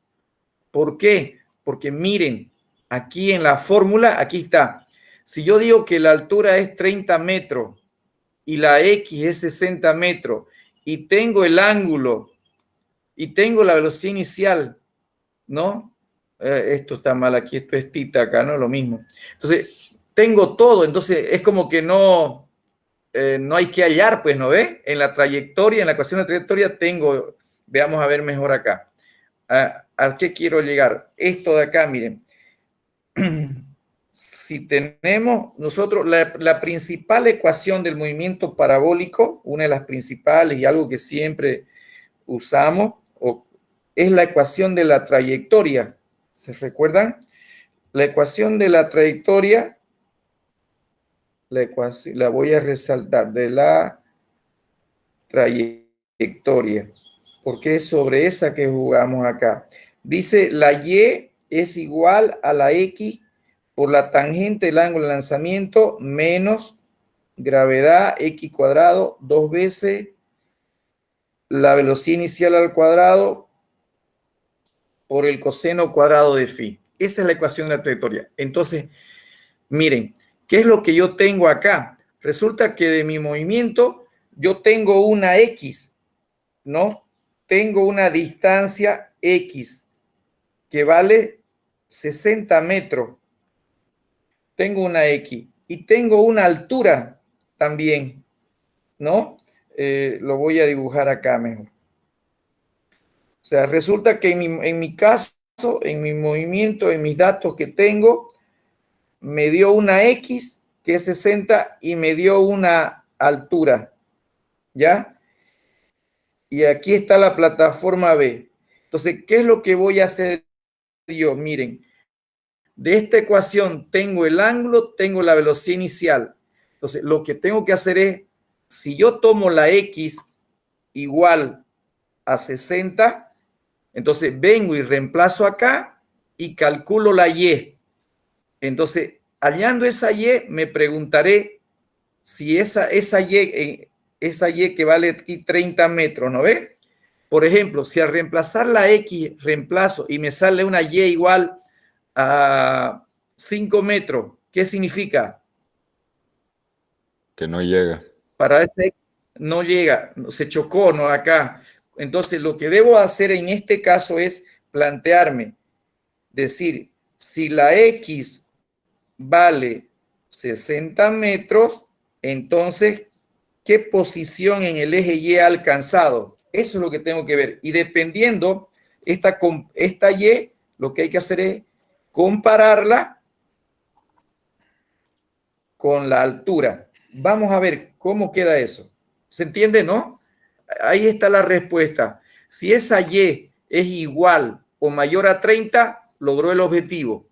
¿Por qué? Porque miren, aquí en la fórmula, aquí está. Si yo digo que la altura es 30 metros y la X es 60 metros y tengo el ángulo y tengo la velocidad inicial, ¿no? Esto está mal aquí, esto es tita acá, ¿no? Lo mismo. Entonces, tengo todo, entonces es como que no hay que hallar, pues, ¿no ve? En la trayectoria, en la ecuación de trayectoria tengo, veamos a ver mejor acá. ¿A qué quiero llegar? Esto de acá, miren. Si tenemos nosotros la principal ecuación del movimiento parabólico, una de las principales y algo que siempre usamos, es la ecuación de la trayectoria. ¿Se recuerdan? La ecuación de la trayectoria, la voy a resaltar, de la trayectoria, porque es sobre esa que jugamos acá. Dice, la Y es igual a la X por la tangente del ángulo de lanzamiento menos gravedad X cuadrado, 2 veces la velocidad inicial al cuadrado por el coseno cuadrado de phi. Esa es la ecuación de la trayectoria. Entonces, miren, ¿qué es lo que yo tengo acá? Resulta que de mi movimiento yo tengo una X, ¿no? Tengo una distancia X que vale 60 metros. Tengo una X y tengo una altura también, ¿no? Lo voy a dibujar acá mejor. O sea, resulta que en mi caso, en mi movimiento, en mis datos que tengo, me dio una X que es 60 y me dio una altura, ¿ya? Y aquí está la plataforma B. Entonces, ¿qué es lo que voy a hacer yo? Miren, de esta ecuación tengo el ángulo, tengo la velocidad inicial. Entonces, lo que tengo que hacer es, si yo tomo la X igual a 60, entonces vengo y reemplazo acá y calculo la Y. Entonces, hallando esa Y, me preguntaré si esa Y que vale aquí 30 metros, ¿no ve? Por ejemplo, si al reemplazar la X, reemplazo y me sale una Y igual a 5 metros, ¿qué significa? Que no llega. Para ese no llega, se chocó, ¿no? Acá. Entonces, lo que debo hacer en este caso es plantearme, decir, si la X vale 60 metros, entonces, ¿qué posición en el eje Y ha alcanzado? Eso es lo que tengo que ver. Y dependiendo, esta Y, lo que hay que hacer es compararla con la altura. Vamos a ver cómo queda eso. ¿Se entiende, no? Ahí está la respuesta. Si esa Y es igual o mayor a 30, logró el objetivo.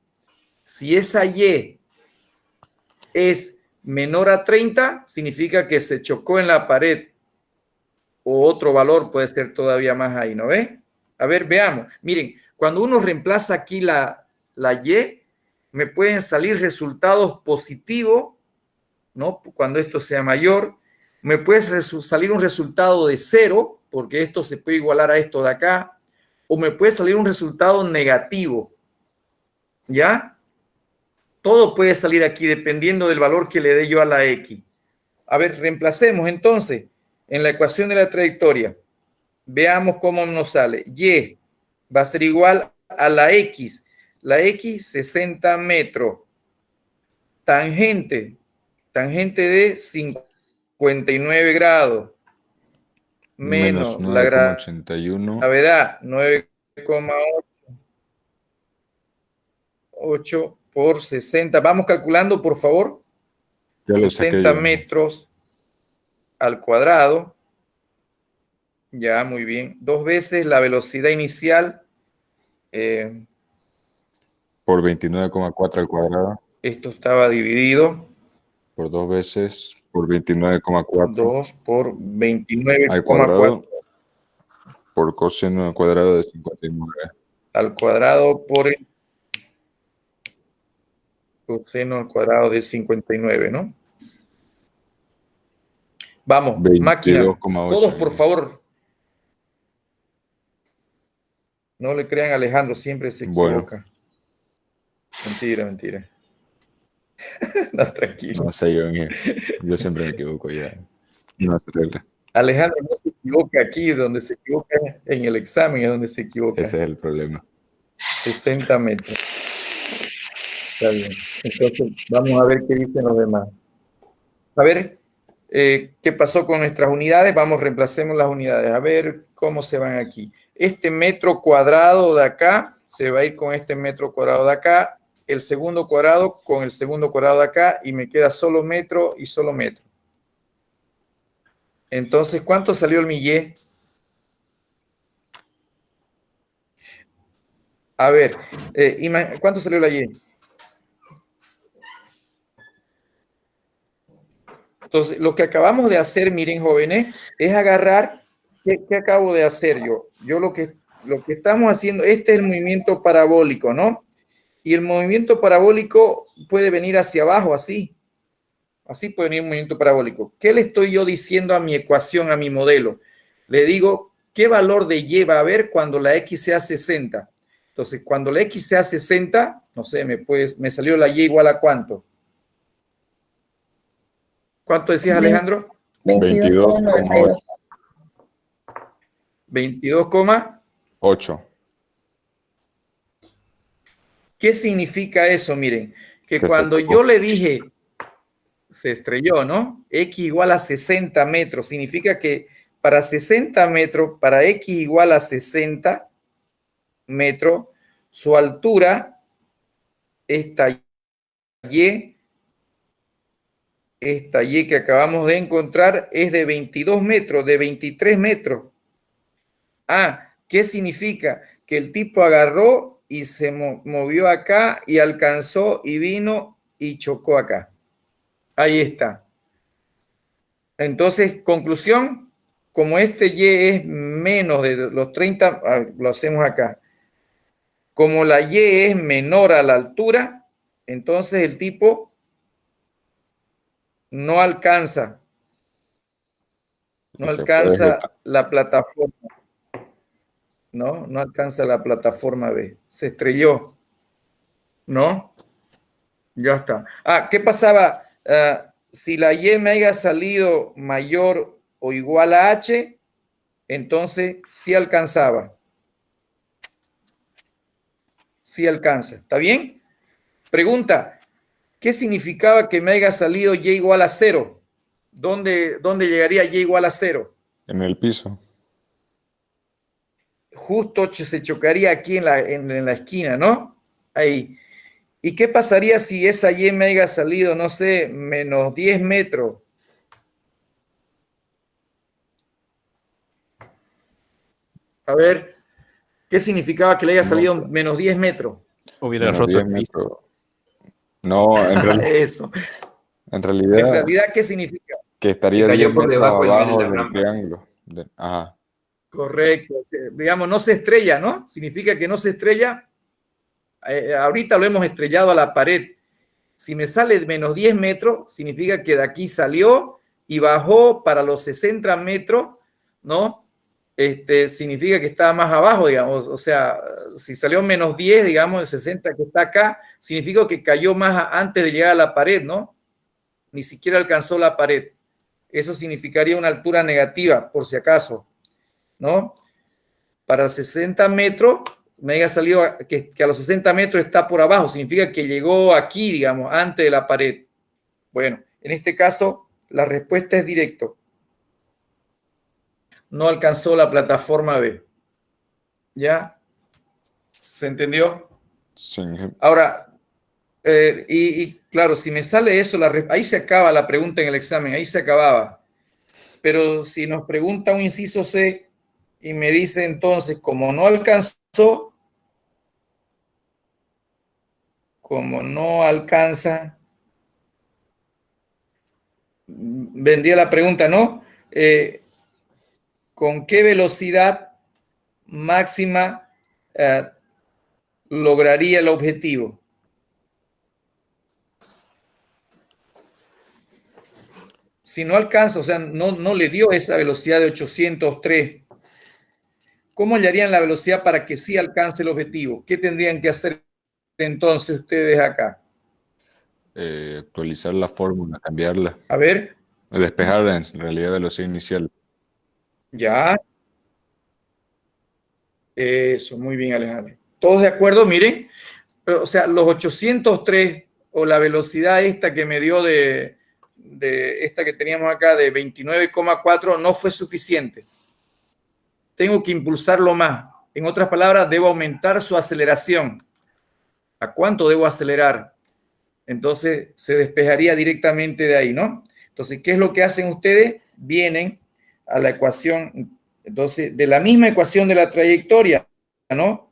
Si esa Y es menor a 30, significa que se chocó en la pared. O otro valor puede ser todavía más ahí, ¿no ve? A ver, veamos. Miren, cuando uno reemplaza aquí la Y, me pueden salir resultados positivos, ¿no? Cuando esto sea mayor. Me puede salir un resultado de 0, porque esto se puede igualar a esto de acá. O me puede salir un resultado negativo. ¿Ya? Todo puede salir aquí dependiendo del valor que le dé yo a la X. A ver, reemplacemos entonces en la ecuación de la trayectoria. Veamos cómo nos sale. Y va a ser igual a la X. La X, 60 metros. Tangente de 59 grados. Menos la gravedad, 9,8 por 60. Vamos calculando, por favor. 60 metros al cuadrado. Ya, muy bien. 2 veces la velocidad inicial. Por 29,4 al cuadrado. Esto estaba dividido. Por 2 veces por 29,4. 2 por 29,4. Por coseno al cuadrado de 59. Al cuadrado por coseno al cuadrado de 59, ¿no? Vamos, máquina. 22,8. Todos, por favor. No le crean a Alejandro, siempre se equivoca. Bueno. Mentira, mentira. No, tranquilo. No sé, yo siempre me equivoco ya. No se arregla. Alejandro no se equivoca aquí, donde se equivoca en el examen es donde se equivoca. Ese es el problema. 60 metros. Está bien. Entonces, vamos a ver qué dicen los demás. A ver, ¿qué pasó con nuestras unidades? Vamos, reemplacemos las unidades. A ver cómo se van aquí. Este metro cuadrado de acá se va a ir con este metro cuadrado de acá. El segundo cuadrado con el segundo cuadrado de acá. Y me queda solo metro y solo metro. Entonces, ¿cuánto salió el mi Y? A ver, ¿cuánto salió la Y? Entonces, lo que acabamos de hacer, miren, jóvenes, es agarrar, ¿qué acabo de hacer yo? Yo lo que estamos haciendo, este es el movimiento parabólico, ¿no? Y el movimiento parabólico puede venir hacia abajo, así. Así puede venir un movimiento parabólico. ¿Qué le estoy yo diciendo a mi ecuación, a mi modelo? Le digo, ¿qué valor de Y va a haber cuando la X sea 60? Entonces, cuando la X sea 60, no sé, me salió la Y igual a ¿cuánto? ¿Cuánto decías, Alejandro? 22,8. 22,8. ¿Qué significa eso? Miren, que cuando yo le dije, se estrelló, ¿no? X igual a 60 metros, significa que para 60 metros, para X igual a 60 metros, su altura, esta Y que acabamos de encontrar es de 22 metros, de 23 metros. Ah, ¿qué significa? Que el tipo agarró y se movió acá y alcanzó y vino y chocó acá. Ahí está. Entonces, conclusión, como este Y es menos de los 30, lo hacemos acá. Como la Y es menor a la altura, entonces el tipo no alcanza la plataforma. No alcanza la plataforma B. Se estrelló. ¿No? Ya está. Ah, ¿qué pasaba? Si la Y me haya salido mayor o igual a H, entonces sí alcanzaba. Sí alcanza. ¿Está bien? Pregunta, ¿qué significaba que me haya salido Y igual a 0? ¿Dónde llegaría Y igual a 0? En el piso. Justo se chocaría aquí en la esquina, ¿no? Ahí. ¿Y qué pasaría si esa Y me haya salido, no sé, menos 10 metros? A ver, ¿qué significaba que le haya salido menos 10 metros? Hubiera roto el piso. No, en realidad. Eso. En realidad, ¿qué significa? Que estaría 10 metros abajo del triángulo. Ajá. Correcto. Digamos, no se estrella, ¿no? Significa que no se estrella. Ahorita lo hemos estrellado a la pared. Si me sale menos 10 metros, significa que de aquí salió y bajó para los 60 metros, ¿no? Significa que estaba más abajo, digamos. O sea, si salió menos 10, digamos, el 60 que está acá, significa que cayó más antes de llegar a la pared, ¿no? Ni siquiera alcanzó la pared. Eso significaría una altura negativa, por si acaso, ¿no? Para 60 metros, me haya salido que a los 60 metros está por abajo, significa que llegó aquí, digamos, antes de la pared. Bueno, en este caso, la respuesta es directo. No alcanzó la plataforma B. ¿Ya? ¿Se entendió? Sí. Ahora, claro, si me sale eso, ahí se acaba la pregunta en el examen, ahí se acababa. Pero si nos pregunta un inciso C y me dice entonces, como no alcanza, vendría la pregunta, ¿no? ¿Con qué velocidad máxima lograría el objetivo? si no alcanza, o sea, no le dio esa velocidad de 803, ¿cómo hallarían la velocidad para que sí alcance el objetivo? ¿Qué tendrían que hacer entonces ustedes acá? Actualizar la fórmula, cambiarla. A ver. Despejar en realidad velocidad inicial. Ya. Eso, muy bien, Alejandro. ¿Todos de acuerdo? Miren, o sea, los 803 o la velocidad esta que me dio de esta que teníamos acá de 29,4 no fue suficiente. Tengo que impulsarlo más. En otras palabras, debo aumentar su aceleración. ¿A cuánto debo acelerar? Entonces se despejaría directamente de ahí, ¿no? Entonces, ¿qué es lo que hacen ustedes? Vienen a la ecuación, entonces, de la misma ecuación de la trayectoria, ¿no?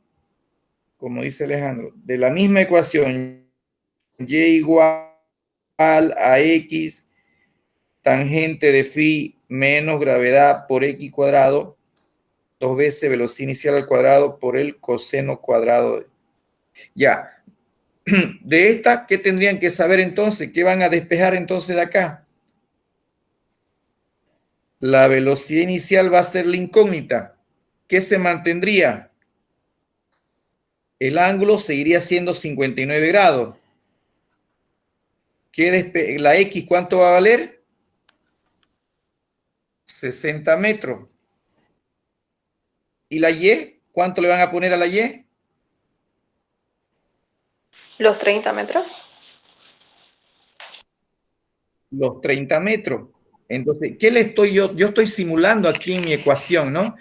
Como dice Alejandro, de la misma ecuación, y igual a x tangente de phi menos gravedad por x cuadrado, 2 veces velocidad inicial al cuadrado por el coseno cuadrado. Ya. De esta, ¿qué tendrían que saber entonces? ¿Qué van a despejar entonces de acá? La velocidad inicial va a ser la incógnita. ¿Qué se mantendría? El ángulo seguiría siendo 59 grados. La X, ¿cuánto va a valer? 60 metros. ¿Y la Y? ¿Cuánto le van a poner a la Y? Los 30 metros. Los 30 metros. Entonces, ¿qué le estoy yo estoy simulando aquí en mi ecuación, ¿no?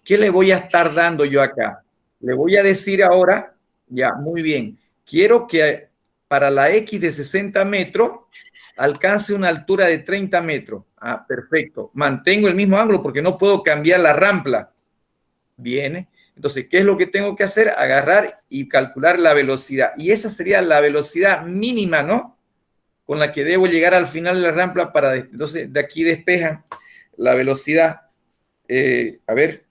¿Qué le voy a estar dando yo acá? Le voy a decir ahora, ya, muy bien, quiero que para la X de 60 metros alcance una altura de 30 metros. Ah, perfecto. Mantengo el mismo ángulo porque no puedo cambiar la rampla. Bien. Entonces, ¿qué es lo que tengo que hacer? Agarrar y calcular la velocidad. Y esa sería la velocidad mínima, ¿no? Con la que debo llegar al final de la rampla para... Entonces, de aquí despejan la velocidad. A ver,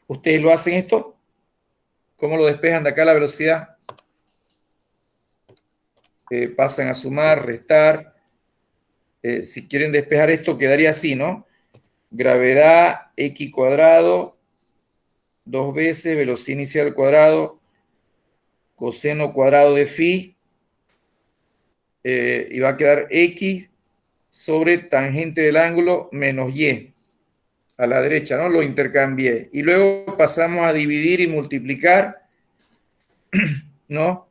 ¿ustedes lo hacen esto? ¿Cómo lo despejan de acá la velocidad? Pasan a sumar, restar. Si quieren despejar esto, quedaría así, ¿no? Gravedad x cuadrado, 2 veces velocidad inicial al cuadrado, coseno cuadrado de phi, y va a quedar x sobre tangente del ángulo menos y. A la derecha, ¿no? Lo intercambié. Y luego pasamos a dividir y multiplicar, ¿no?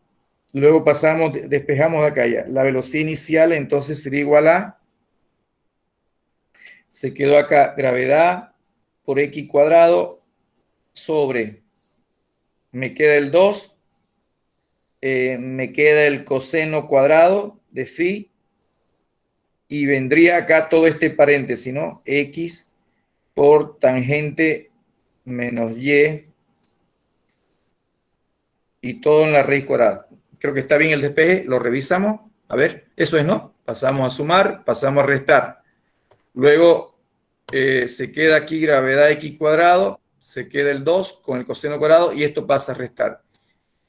Luego pasamos, despejamos de acá ya. La velocidad inicial entonces sería igual a, se quedó acá, gravedad por x cuadrado sobre, me queda el 2, me queda el coseno cuadrado de phi, y vendría acá todo este paréntesis, ¿no? X por tangente menos y todo en la raíz cuadrada. Creo que está bien el despeje, lo revisamos. A ver, eso es, ¿no? Pasamos a sumar, pasamos a restar. Luego se queda aquí gravedad x cuadrado, se queda el 2 con el coseno cuadrado y esto pasa a restar.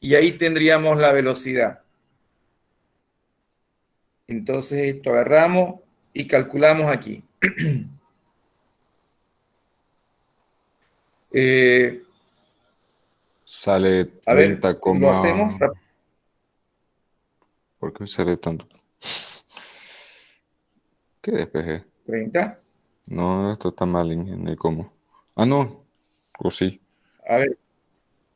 Y ahí tendríamos la velocidad. Entonces esto agarramos y calculamos aquí. Sale 30, a ver, lo hacemos. ¿Por qué sale tanto? ¿Qué despeje? 30. No, esto está mal en el cómo. Ah, no. O sí. A ver.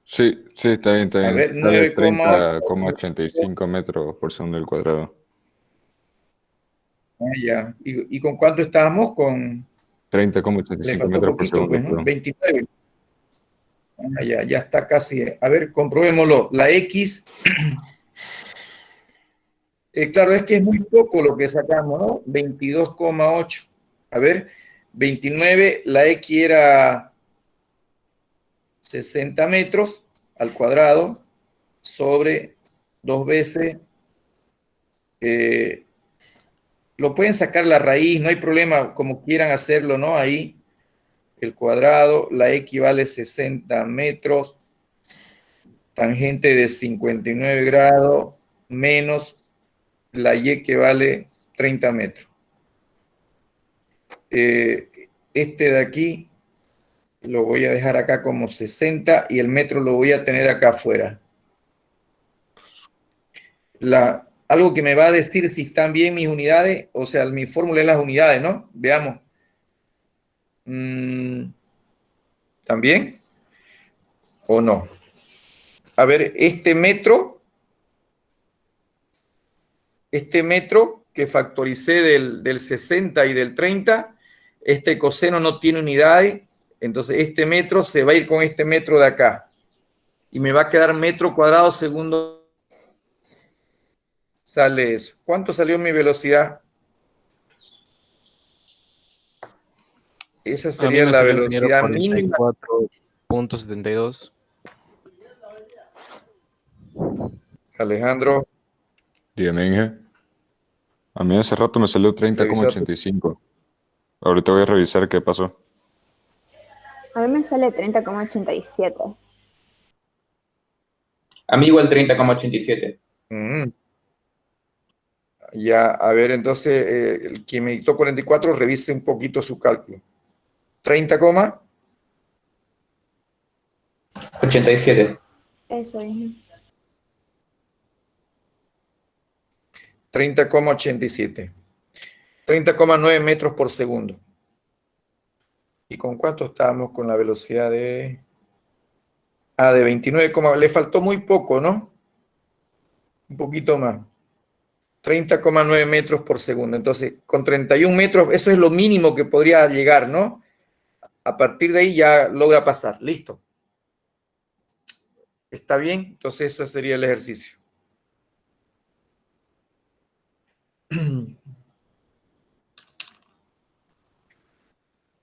Sí, está bien, está bien. A ver, sale 30,85 metros por segundo al cuadrado. Ah, ya. ¿Y con cuánto estábamos? Con 30,85 metros por segundo. Pues, ¿no? 29. Ah, ya está casi. A ver, comprobémoslo. La X, claro, es que es muy poco lo que sacamos, ¿no? 22,8. A ver, 29, la X era 60 metros al cuadrado sobre 2 veces. Lo pueden sacar la raíz, no hay problema, como quieran hacerlo, ¿no? Ahí, el cuadrado, la X vale 60 metros, tangente de 59 grados, menos la Y que vale 30 metros. Este de aquí lo voy a dejar acá como 60 y el metro lo voy a tener acá afuera. Algo que me va a decir si están bien mis unidades, o sea, mi fórmula es las unidades, ¿no? Veamos. ¿También? ¿O no? A ver, este metro que factoricé del 60 y del 30, este coseno no tiene unidades, entonces este metro se va a ir con este metro de acá. Y me va a quedar metro cuadrado segundo. Sale eso. ¿Cuánto salió mi velocidad? Esa sería la velocidad mínima. 44.72. Alejandro. Dígame, Inge. A mí hace rato me salió 30,85. Ahorita voy a revisar qué pasó. A mí me sale 30,87. A mí igual 30,87. Ya, a ver, entonces, el que me dictó 44, revise un poquito su cálculo. 30, 87. Eso es. 30,87. 30,9 metros por segundo. ¿Y con cuánto estábamos con la velocidad de...? De 29, le faltó muy poco, ¿no? Un poquito más. 30,9 metros por segundo. Entonces, con 31 metros, eso es lo mínimo que podría llegar, ¿no? A partir de ahí ya logra pasar. Listo. ¿Está bien? Entonces, ese sería el ejercicio.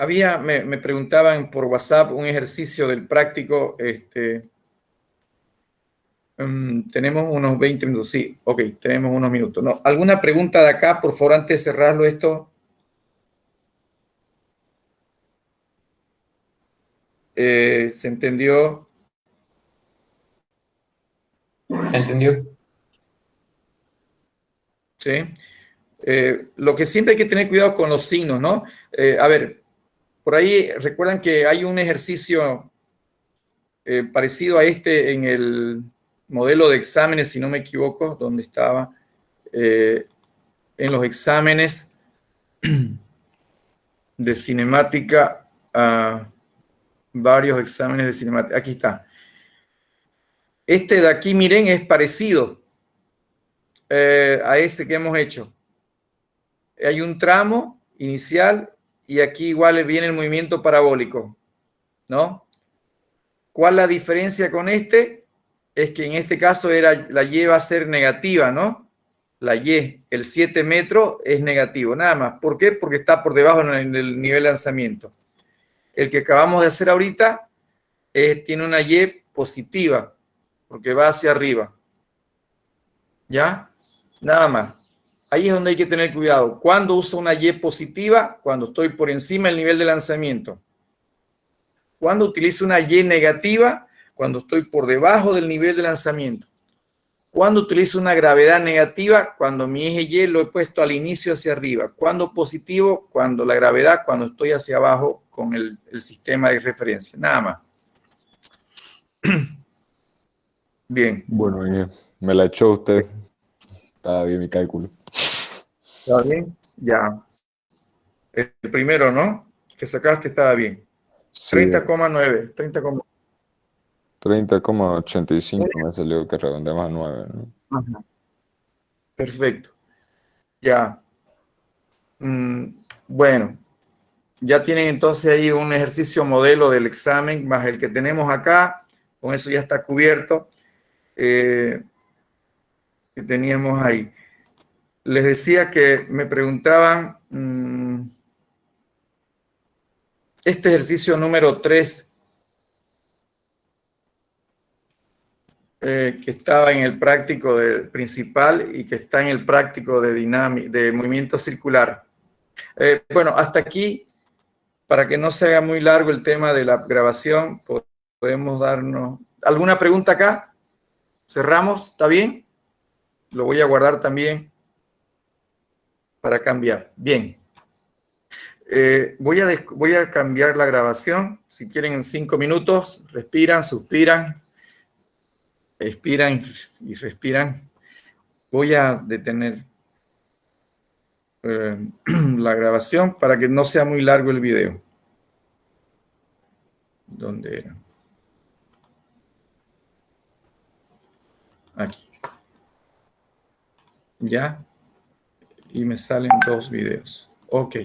Me preguntaban por WhatsApp un ejercicio del práctico. Tenemos unos 20 minutos. Sí, ok, tenemos unos minutos. No, ¿alguna pregunta de acá, por favor, antes de cerrarlo esto? ¿Se entendió? ¿Se entendió? Sí. Lo que siempre hay que tener cuidado con los signos, ¿no? A ver, por ahí recuerdan que hay un ejercicio parecido a este en el modelo de exámenes, si no me equivoco, donde estaba en los exámenes de cinemática, varios exámenes de cinemática. Aquí está. Este de aquí, miren, es parecido a ese que hemos hecho. Hay un tramo inicial y aquí igual viene el movimiento parabólico, ¿no? ¿Cuál es la diferencia con este? Es que en este caso la Y va a ser negativa, ¿no? La Y, el 7 metros es negativo, nada más. ¿Por qué? Porque está por debajo en el nivel de lanzamiento. El que acabamos de hacer ahorita tiene una Y positiva, porque va hacia arriba. ¿Ya? Nada más. Ahí es donde hay que tener cuidado. ¿Cuándo uso una Y positiva? Cuando estoy por encima del nivel de lanzamiento. ¿Cuándo utilizo una Y negativa? Cuando estoy por debajo del nivel de lanzamiento. ¿Cuándo utilizo una gravedad negativa? Cuando mi eje Y lo he puesto al inicio hacia arriba. ¿Cuándo positivo? Cuando la gravedad, cuando estoy hacia abajo con el sistema de referencia. Nada más. Bien. Bueno, me la echó usted. Estaba bien mi cálculo. ¿Está bien? Ya. El primero, ¿no? Que sacaste estaba bien. Sí. 30,9. 30,85 me salió que redondeamos a 9, ¿no? Ajá. Perfecto. Ya. Bueno, ya tienen entonces ahí un ejercicio modelo del examen, más el que tenemos acá. Con eso ya está cubierto. Que teníamos ahí. Les decía que me preguntaban este ejercicio número 3 que estaba en el práctico principal y que está en el práctico de movimiento circular. Bueno, hasta aquí, para que no se haga muy largo el tema de la grabación, podemos darnos... ¿Alguna pregunta acá? ¿Cerramos? ¿Está bien? Lo voy a guardar también para cambiar. Bien. Voy a cambiar la grabación. Si quieren, en 5 minutos, respiran, suspiran, expiran y respiran. Voy a detener la grabación para que no sea muy largo el video. ¿Dónde era? Aquí. Ya. Y me salen 2 videos. Ok.